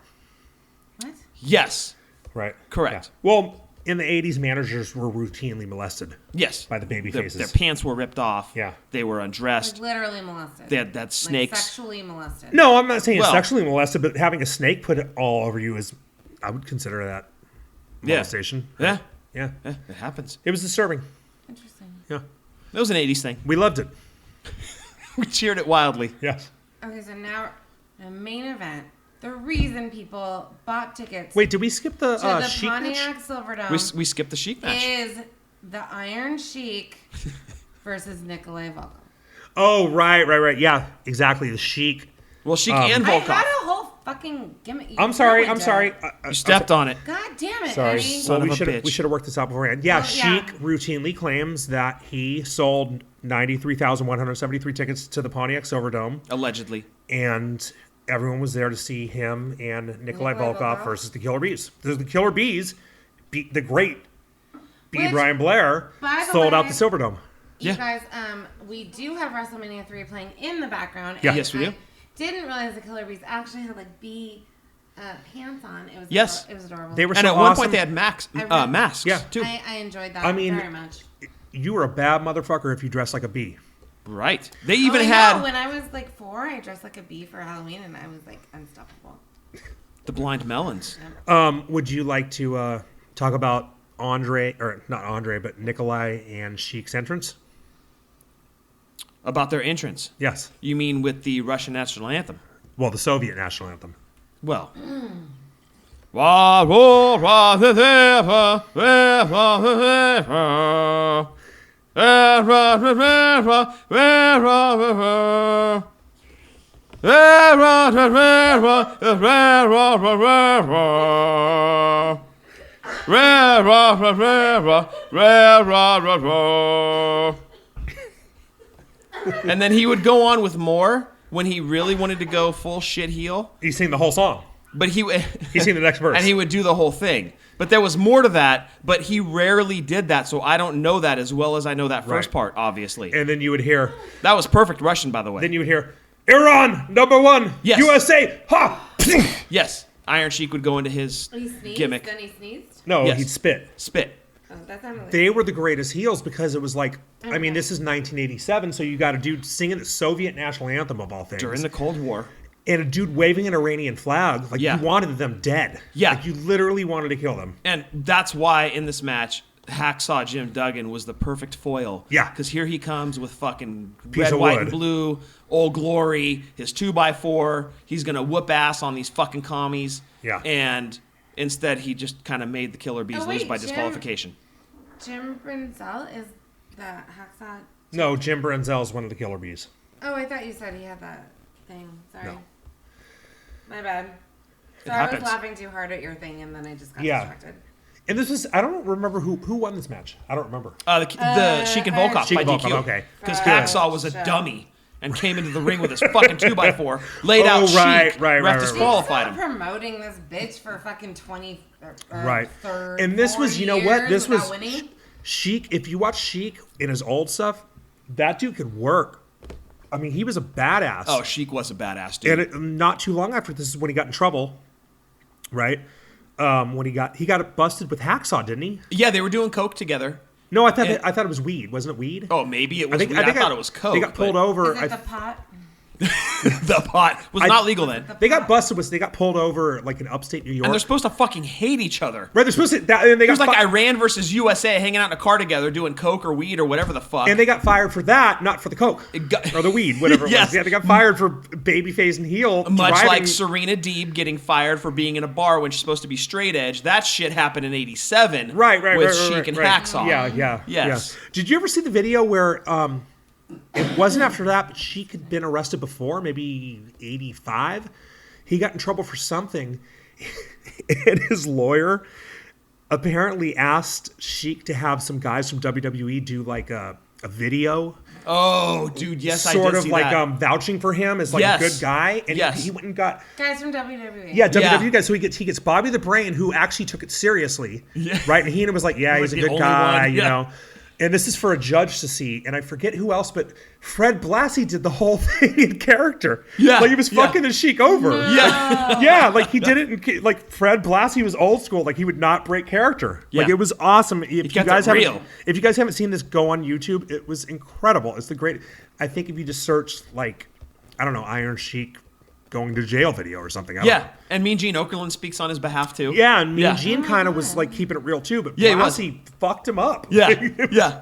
What? Yes. Right. Correct. Yeah. Well, in the 80s, managers were routinely molested. Yes. By the baby Their faces. pants were ripped off. Yeah. They were Like undressed. literally molested. They had that Like snakes. sexually molested. No, I'm not saying Well- sexually molested, but having a snake put it all over you is, I would consider that Yeah. molestation. Yeah. Yeah. Yeah, it happens. It was disturbing. Interesting. Yeah. It was an 80s thing. We loved it. We cheered it wildly. Yes. Okay, so now the main event. The reason people bought tickets Wait, did we skip the, to the Sheik match? Pontiac Silverdome We skipped the Sheik match. is the Iron Sheik versus Nikolai Volkov. Oh, right. Yeah, exactly. The Sheik. Well, Sheik and I Volkov. had a whole fucking gimmick. You I'm sorry. ruined I'm it. sorry. You stepped on it. God damn it, Sorry. Eddie. Son Well, of a bitch. we should have worked this out beforehand. Yeah, Well, yeah. Sheik routinely claims that he sold 93,173 tickets to the Pontiac Silverdome, Allegedly. and everyone was there to see him and Nikolai Nikolai Volkov Volkov? versus the Killer Bees. The Killer Bees beat the great B. Which, Brian Blair, by the sold out way- the Silverdome. Yeah. You guys, we do have WrestleMania 3 playing in the background. Yeah. and Yes, we do. I didn't realize the Killer Bees actually had like bee pants on. It was Yes. it was adorable. They were And so at one awesome. point they had masks, Yeah. too. I enjoyed that I mean, very much. You were a bad motherfucker if you dressed like a bee. Right. They even I had know. When I was like 4, I dressed like a bee for Halloween, and I was like unstoppable. the blind melons. Would you like to talk about Nikolai and Sheik's entrance? About their entrance. Yes. You mean with the Russian national anthem? Well, the Soviet national anthem. Well. And then he would go on with more when he really wanted to go full shit heel. He sang the whole song. But he sang the next verse. and he would do the whole thing. But there was more to that, but he rarely did that, so I don't know that as well as I know that first Right. part, obviously. And then you would hear, That was perfect Russian, by the way. Iran, #1, Yes. USA, ha! Yes, Iron Sheik would go into his He sneezed. gimmick. Then he sneezed. No, Yes. he'd spit. Spit. Oh, that sounded like They were the greatest heels because it was like, I mean, this is 1987, so you got a dude singing the Soviet national anthem of all things. During the Cold War. And a dude waving an Iranian flag. Like, Yeah. you wanted them dead. Yeah. Like, you literally wanted to kill them. And that's why in this match, Hacksaw Jim Duggan was the perfect foil. Yeah. Because here he comes with fucking Piece red, of white, wood. and blue, Old Glory, his 2x4. He's going to whoop ass on these fucking commies. Yeah. And instead, he just kind of made the Killer Bees Oh, lose wait, by Jim- disqualification. Jim Brunzell is the hacksaw. No, Jim Brunzell's one of the Killer Bees. Oh, I thought you said he had that thing. Sorry. No. My bad. It So I was happens. laughing too hard at your thing, and then I just got Yeah. distracted. And this was, I don't remember who won this match. I don't remember. The Sheik and Volkov Sheik by and Volkov, DQ. okay. Because Good. Hacksaw was a Show. dummy and came into the ring with his fucking 2x4, laid out right, Sheik, right, ref right, disqualified Stop him. promoting this bitch for fucking 20 Right. third, And this was, you know what? This without was winning. Sheik. If you watch Sheik in his old stuff, that dude could work. I mean, he was a badass. Oh, Sheik was a badass dude. And not too long after this is when he got in trouble, right? When he got busted with Hacksaw, didn't he? Yeah, they were doing coke together. No, I thought it was weed. Wasn't it weed? Oh, maybe it was weed. I thought it was coke. They got pulled but over. Is it the pot? the pot was not legal then. They got busted. They got pulled over like in upstate New York. And they're supposed to fucking hate each other. Right, they're supposed to. And they It was got like Iran versus USA hanging out in a car together doing coke or weed or whatever the fuck. and they got fired for that, not for the coke or the weed, whatever it Yes. was. Yeah, they got fired for babyface and heel. Much driving. like Serena Deeb getting fired for being in a bar when she's supposed to be straight edge. That shit happened in '87. Right, with Sheik and Hacksaw. Yeah. Yes. Did you ever see the video where it wasn't after that, but Sheik had been arrested before, maybe 85? He got in trouble for something, and his lawyer apparently asked Sheik to have some guys from WWE do like a video, Oh, dude, yes, I sort did of see like that. vouching for him as like Yes. a good guy, and Yes. he went and got. Guys from WWE. Yeah, WWE Yeah. guys. So he gets Bobby the Brain, who actually took it seriously, right? And he was like, "Yeah, he's a the good only guy," one, you yeah. know. And this is for a judge to see, and I forget who else, but Fred Blassie did the whole thing in character. Yeah, like he was yeah. fucking the Sheik over. Yeah. Yeah, like he did it. Like Fred Blassie was old school. Like he would not break character. Like Yeah. it was awesome. If you kept guys it haven't, real. if you guys haven't seen this, go on YouTube. It was incredible. It's the great. I think if you just search like, I don't know, Iron Sheik going to jail video or something. I don't know. Yeah, and Mean Gene Okerlund speaks on his behalf too. Yeah, and Mean Yeah. Gene kind of was like keeping it real too, but Yeah, he was. Blassie fucked him up. Yeah, yeah.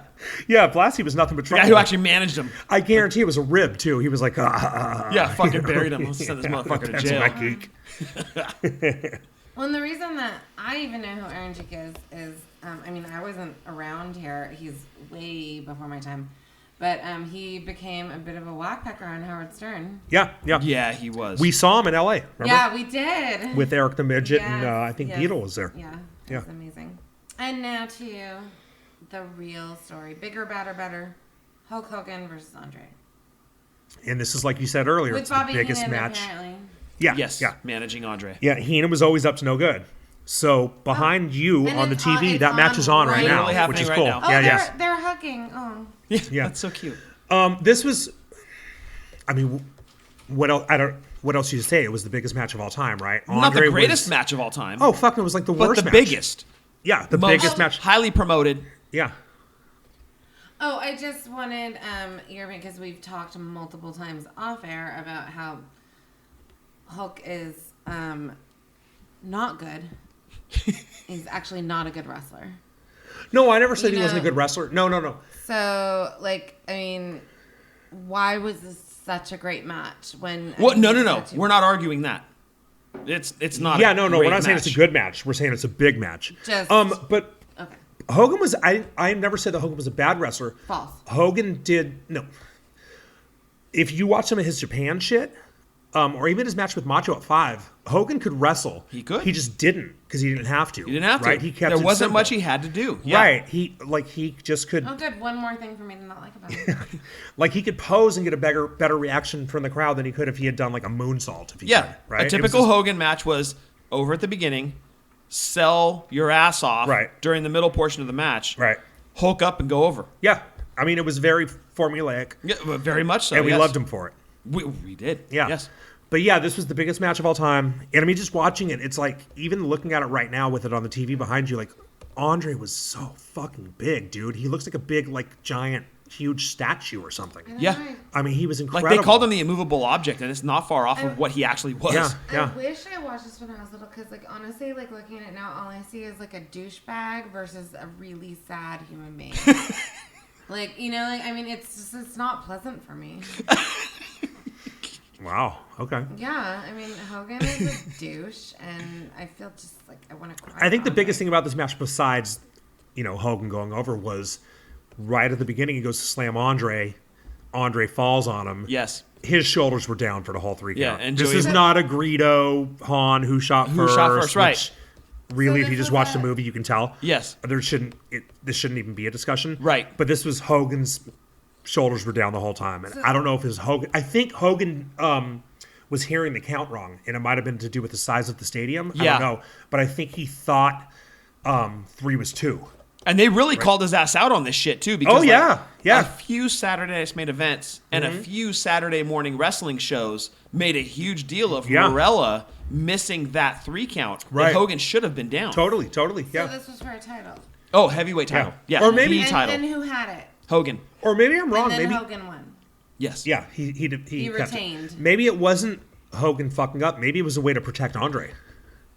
Yeah, Blassie was nothing but The trouble. guy who actually managed him. I guarantee it was a rib too. He was like, Yeah, fucking buried him. Let's send this motherfucker to Depends jail. on that geek. Well, and the reason that I even know who Aaron Cheek is, I mean, I wasn't around here. He's way before my time. But he became a bit of a whackpecker on Howard Stern. Yeah. Yeah, he was. We saw him in L.A. Remember? Yeah, we did. With Eric the Midget Yes, and I think yes. Beetle was there. Yeah, Yeah. that's amazing. And now to the real story. Bigger, badder, better. Hulk Hogan versus Andre. And this is like you said earlier, With it's Bobby the biggest Heenan, match. apparently. Yeah. Yes, Yeah. managing Andre. Yeah. Heenan was always up to no good. So behind you And on the it's on- TV, it's that match on is on right right now, Literally happening which is right cool. now. Oh, Yeah. they're hugging. Oh. Yeah. That's so cute. This was, I mean, what else? What else you say? It was the biggest match of all time, right? Not the Andre greatest was, match of all time. Oh fuck! It was like the but worst. the match. biggest. Yeah, the Most biggest match. highly promoted. Yeah. Oh, I just wanted your because we've talked multiple times off air about how Hulk is not good. He's actually not a good wrestler. No, I never said You he wasn't a know- good wrestler. No. So, like, I mean, why was this such a great match? When What? No. We're not arguing that. It's not. Yeah, a no. great We're not saying it's a match. good match. We're saying it's a big match. Just- But Okay, Hogan was. I never said that Hogan was a bad wrestler. false. Hogan did no. If you watch some of his Japan shit, or even his match with Macho at 5, Hogan could wrestle. He could. He just didn't because he didn't have to. He didn't have to. Right? He kept. There it wasn't simple. much he had to do. Yeah. Right. He just could. Oh, good. One more thing for me to not like about it. Like he could pose and get a better reaction from the crowd than he could if he had done like a moonsault. If he Yeah. could, right. A It was typical just- Hogan match was over at the beginning, sell your ass off Right. during the middle portion of the match. Right. Hulk up and go over. Yeah. I mean, it was very formulaic, Yeah, but very much so. and we yes. loved him for it. We did. Yeah. Yes. But yeah, this was the biggest match of all time. And I mean, just watching it, it's like, even looking at it right now with it on the TV behind you, like, Andre was so fucking big, dude. He looks like a big, like, giant, huge statue or something. Yeah. I mean, he was Like incredible. they called him the immovable object, and it's not far off of what he actually was. Yeah, yeah. I wish I watched this when I was little because, like, honestly, like, looking at it now, all I see is, like, a douchebag versus a really sad human being. Like, you know, like, I mean, it's not pleasant for me. Wow. Okay. Yeah, I mean, Hogan is a douche, and I feel just like I want to cry. I think the about biggest it. thing about this match, besides, Hogan going over, was right at the beginning, he goes to slam Andre. Andre falls on him. Yes. His shoulders were down for the whole 3 Yeah, count. and this Joey- is not a Greedo Han who shot first. right. Which really, So if you this just was watch the a- movie, you can tell. Yes. This shouldn't even be a discussion. Right. But this was Hogan's shoulders were down the whole time. And I don't know if it was Hogan. I think Hogan was hearing the count wrong, and it might have been to do with the size of the stadium. I Yeah. don't know. But I think he thought 3 was 2. And they really called his ass out on this shit too. Because Oh, yeah. Yeah. a few Saturday Night's Main events and a few Saturday morning wrestling shows made a huge deal of Yeah. Morella missing that 3 count. Right. That Hogan should have been down. Totally. So Yeah. this was for a title. Oh, heavyweight title. Yeah. Yeah. Or maybe- the title. And who had it? Hogan. Or maybe I'm wrong. And then Maybe. Hogan won. Yes. Yeah. He kept it. retained. Maybe it wasn't Hogan fucking up. Maybe it was a way to protect Andre.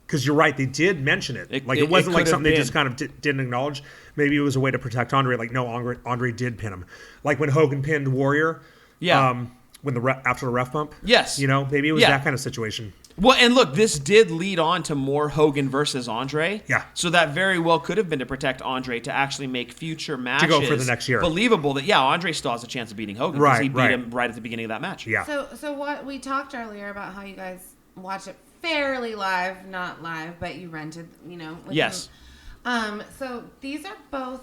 Because you're right, they did mention it. It- Like it- it wasn't it like could something have they just kind of didn't acknowledge. Maybe it was a way to protect Andre. Like no, Andre did pin him. Like when Hogan pinned Warrior. Yeah. When after the ref bump. Yes. Maybe it was Yeah. that kind of situation. Well, and look, this did lead on to more Hogan versus Andre. Yeah. So that very well could have been to protect Andre to actually make future matches go for the next year. believable. That Andre still has a chance of beating Hogan because Right, he beat right. him right at the beginning of that match. Yeah. So what we talked earlier about how you guys watch it fairly live, not live, but you rented, with Yes. them. So these are both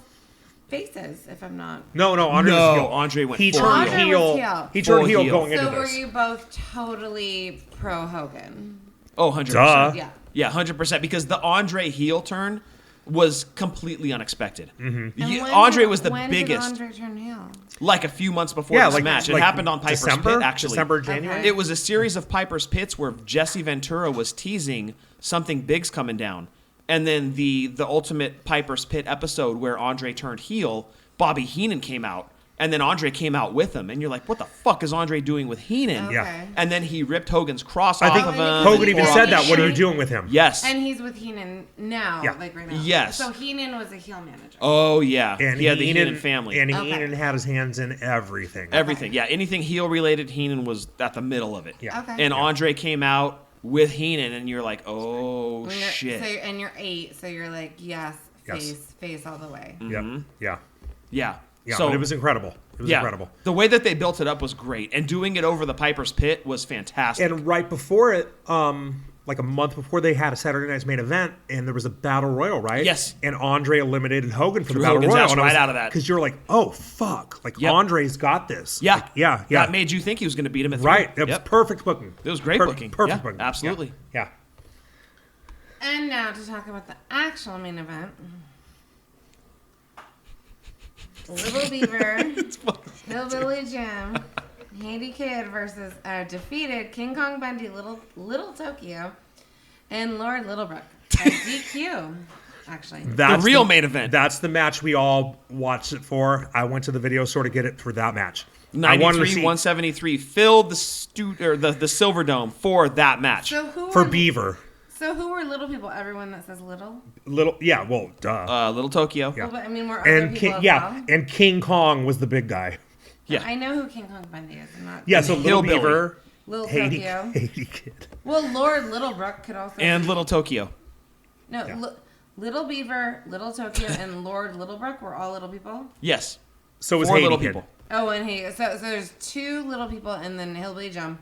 faces, if I'm not. No, Andre No, was heel. Andre went He full turned heel. heel. Andre was heel. He turned Full heel heel. going So into were this. you both totally pro Hogan? Oh, 100%. Duh. Yeah. Yeah, 100%. Because the Andre heel turn was completely unexpected. And Andre was the when biggest, Did Andre turn heel? like a few months before Yeah, this like match. It like happened on Piper's December, Pit, actually. December, January. Okay. It was a series of Piper's Pits where Jesse Ventura was teasing something big's coming down. And then the ultimate Piper's Pit episode where Andre turned heel, Bobby Heenan came out And then Andre came out with him, and you're like, what the fuck is Andre doing with Heenan? Yeah. Okay. And then he ripped Hogan's cross I off think of him. Hogan even Yeah. said that. What are you Sure. doing with him? Yes. And he's with Heenan now, Yeah. like right now. Yes. So Heenan was a heel manager. Oh, yeah. And he had the Heenan family. And Okay. Heenan had his hands in everything. Everything. Yeah, anything heel related, Heenan was at the middle of it. Yeah. Okay. And Andre came out with Heenan, and you're like, oh, When you're- shit. So and you're 8, so you're like, yes, face all the way. Yeah. Yeah. Yeah. Yeah. So But it was incredible. It was incredible. The way that they built it up was great, and doing it over the Piper's Pit was fantastic. And right before it, like a month before, they had a Saturday Night's Main Event, and there was a Battle Royal, right? Yes. And Andre eliminated Hogan for Threw the Battle Hogan's Royal. ass and right out of that. Because you're like, oh, fuck. Like, Yep. Andre's got this. yeah. Like, yeah. That made you think he was going to beat him at 3. Right. It was Yep. perfect booking. It was great booking. Perfect Yeah, booking. absolutely. Yeah. And now to talk about the actual main event. Little Beaver, Hillbilly Jim, Haiti Kid versus defeated King Kong Bundy, Little Tokyo, and Lord Littlebrook at DQ. Actually, That's real main event. That's the match we all watched it for. I went to the video store to get it for that match. I wanted to 93, see 173 filled the the Silverdome for that match. so who for were, Beaver. So who were little people? Everyone that says little. Well, duh. Little Tokyo. Yeah. Well, but I mean, were other and people King, as yeah, well? and King Kong was the big guy. Yeah. I know who King Kong Bundy is. I'm not. Yeah, so Little Hillbilly. Beaver, Little Haiti, Tokyo. Haiti Kid. Well, Lord Littlebrook could also. And Little Tokyo. No, Yeah. Little Beaver, Little Tokyo, and Lord Littlebrook were all little people. Yes. So it was 4 Haiti little Kid. people. Oh, and so there's 2 little people, and then Hillbilly Jim,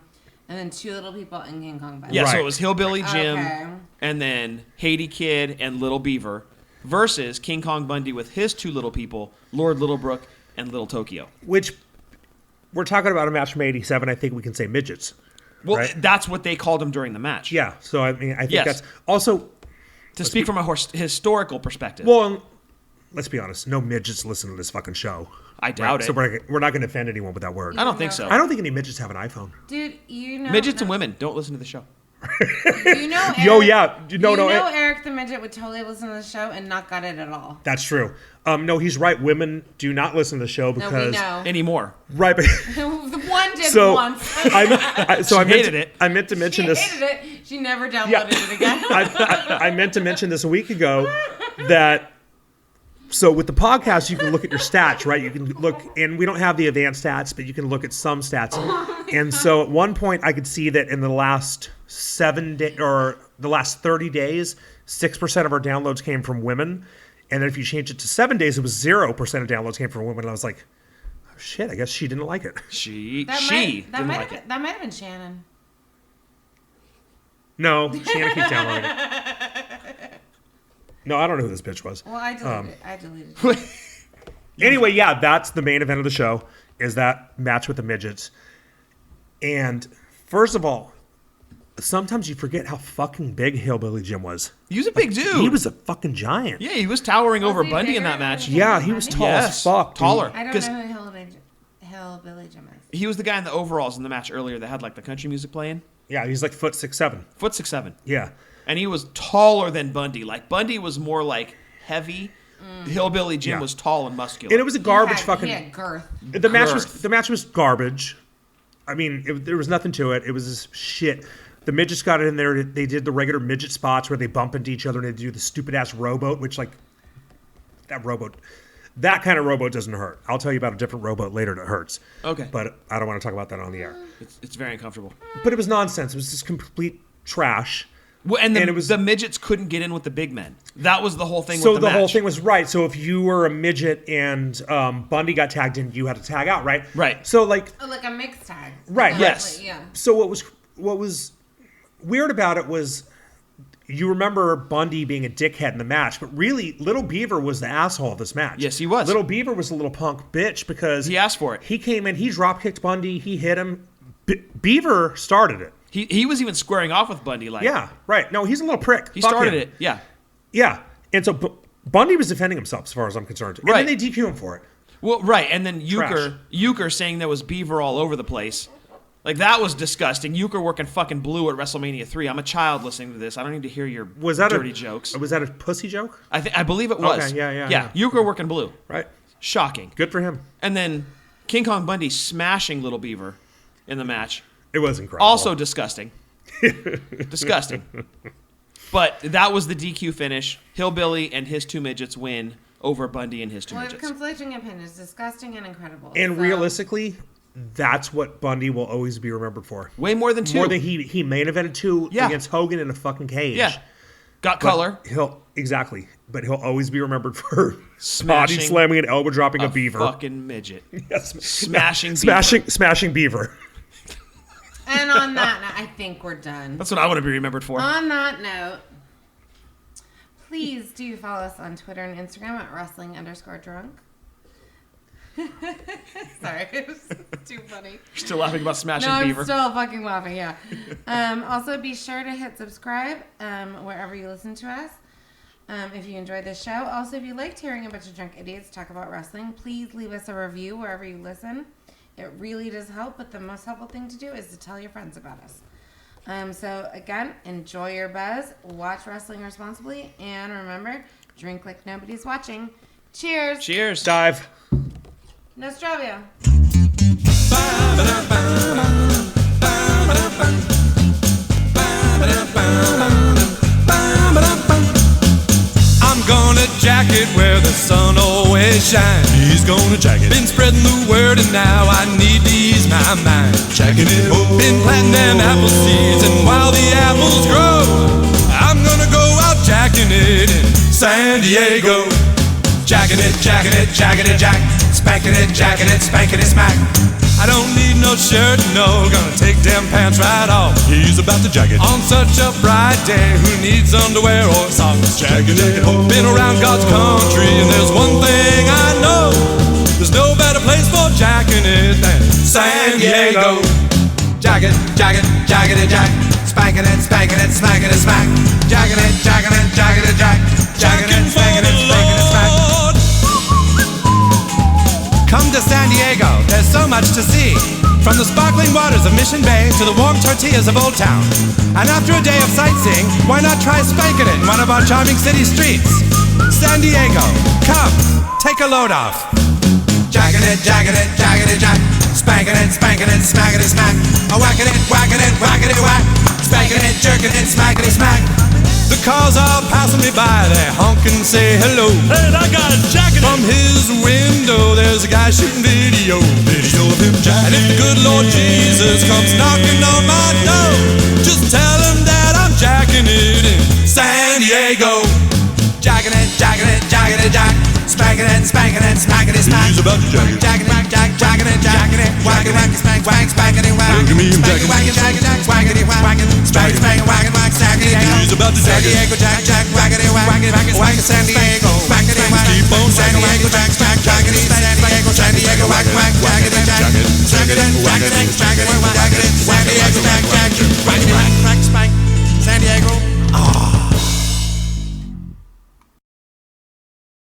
and then 2 little people in King Kong Bundy. Yeah, so Right. it was Hillbilly Jim, Okay. and then Haiti Kid and Little Beaver versus King Kong Bundy with his 2 little people, Lord Littlebrook and Little Tokyo. Which we're talking about a match from '87. I think we can say midgets. Well, Right. that's what they called him during the match. Yeah. So I mean, I think Yes. that's also To speak from a historical perspective. well. Let's be honest. No midgets listen to this fucking show. I doubt So it. we're not going to offend anyone with that word. I don't think so. I don't think any midgets have an iPhone. Dude, you know Midgets and women don't listen to the show. You know, Eric, Yo, yeah. No, Eric the midget would totally listen to the show and not got it at all. That's true. No, he's right. Women do not listen to the show No, because we know. Anymore. right. But, The one did so once. I meant hated to, it. I meant to She mention this. hated it. She never downloaded Yeah. it again. I meant to mention this a week ago that so with the podcast you can look at your stats, right? You can look, and we don't have the advanced stats, but you can look at some stats. And so at one point I could see that in the last 7 days or the last 30 days, 6% of our downloads came from women. And then if you change it to 7 days, it was 0% of downloads came from women. And I was like, oh, shit, I guess she didn't like it. She That didn't might like have it. that might have been Shannon. No, Shannon keeps downloading it. No, I don't know who this bitch was. Well, I deleted it. I deleted it. Anyway, yeah, that's the main event of the show, is that match with the midgets. And first of all, sometimes you forget how fucking big Hillbilly Jim was. He was a big dude. He was a fucking giant. Yeah, he was towering over he Bundy in bigger that match. than- Yeah, he was tall as Yes, fuck. dude. taller. I don't 'Cause know who Hillbilly Jim is. he was the guy in the overalls in the match earlier that had like the country music playing. Yeah, he's like 6'7". Foot 6'7". Yeah. And he was taller than Bundy. Like Bundy was more like heavy. Hillbilly Jim Yeah. was tall and muscular. And it was a garbage He fucking. had girth. The match girth. was garbage. I mean, there was nothing to it. It was just shit. The midgets got it in there. They did the regular midget spots where they bump into each other and they do the stupid ass rowboat, which like that kind of rowboat doesn't hurt. I'll tell you about a different rowboat later that hurts. Okay. But I don't want to talk about that on the air. It's very uncomfortable. But it was nonsense. It was just complete trash. Well, and it was the midgets couldn't get in with the big men. That was the whole thing So with the the whole match. thing was right. So if you were a midget and Bundy got tagged in, you had to tag out, right? Right. So like, Oh, like a mixed tag. Right, Like, yes. Yeah. so what was weird about it was you remember Bundy being a dickhead in the match, but really Little Beaver was the asshole of this match. Yes, he was. Little Beaver was a little punk bitch because He asked for it. He came in, he drop kicked Bundy, he hit him. Beaver started it. He was even squaring off with Bundy. Like Yeah, right. No, he's a little prick. he Fuck started him. it. Yeah. Yeah, and so Bundy was defending himself as far as I'm concerned. And Right. then they DQ him for it. Well, right, and then Trash. Euchre saying there was beaver all over the place. Like that was disgusting. Euchre working fucking blue at WrestleMania 3. I'm a child listening to this. I don't need to hear your dirty jokes. Was that a pussy joke? I believe it was. Okay, yeah. Euchre working blue. Right. Shocking. Good for him. And then King Kong Bundy smashing Little Beaver in the match. It was incredible. Also disgusting. Disgusting. But that was the DQ finish. Hillbilly and his two midgets win over Bundy and his two Well, I have midgets. conflicting opinions. Disgusting and incredible. And So- realistically, that's what Bundy will always be remembered for. Way more than two. More than he main evented 2 Yeah. against Hogan in a fucking cage. Yeah. Got But color. But he'll always be remembered for Smashing body slamming and elbow dropping a beaver. Fucking midget. Yes. Smashing beaver. Smashing beaver. And on that note, I think we're done. That's what I want to be remembered for. On that note, please do follow us on Twitter and Instagram at wrestling_drunk. Sorry, it was too funny. You're still laughing about smashing No, beaver. I'm still fucking laughing, yeah. Also, be sure to hit subscribe wherever you listen to us. If you enjoyed this show. Also, if you liked hearing a bunch of drunk idiots talk about wrestling, please leave us a review wherever you listen. It really does help, but the most helpful thing to do is to tell your friends about us. So, again, enjoy your buzz, watch wrestling responsibly, and remember, drink like nobody's watching. Cheers! Cheers. Dive. Nostrovia! I'm gonna jack it where the sun always shines. He's gonna jack it. Been spreading the word and now I need to ease my mind. Jacking it. Been planting them apple seeds and while the apples grow, I'm gonna go out jacking it in San Diego. Jacking it, jacking it, jacking it, jack. Spanking it, jacking it, spanking it, smack. I don't need no shirt, no. Gonna take them pants right off. He's about to jack it. On such a bright day, who needs underwear or socks? Jacking it. Been around God's country, and there's one thing I know. There's no better place for jacking it than San Diego. Jack it, jack it, jack it, jack. Spanking it, spanking it, smacking it, smack. Jacking it, jacking it, jacking it, jack. Jacking it, spanking it, spanking it, smack. Come to San Diego, there's so much to see. From the sparkling waters of Mission Bay to the warm tortillas of Old Town. And after a day of sightseeing, why not try spanking it in one of our charming city streets? San Diego, come, take a load off. Jacking it, jacking it, jacking it, jack. Spanking it, smacking it, smack. A whacking it, whack. Spanking it, jerking it, smacking it, smack. The cars are passing me by, they honk and say hello. Hey, that guy's jacking it. From his window, there's a guy shooting video of him jacking. And if the good Lord Jesus comes knocking on my door, just tell him that I'm jacking it in San Diego. Jacking it, jack. Spanking it, smacking it, smack. He's about to jack it. Jacking it, whacking it, spanking it, whack. Look at me, I'm jacking it. Spanking it, whacking, stacking it. He's about to jack it. San Diego, jack, whacking it, whacking San Diego. Whacking it, keep on San Diego, jack, jacking it. San Diego, whack, whacking it, jack. Jack it, whacking it,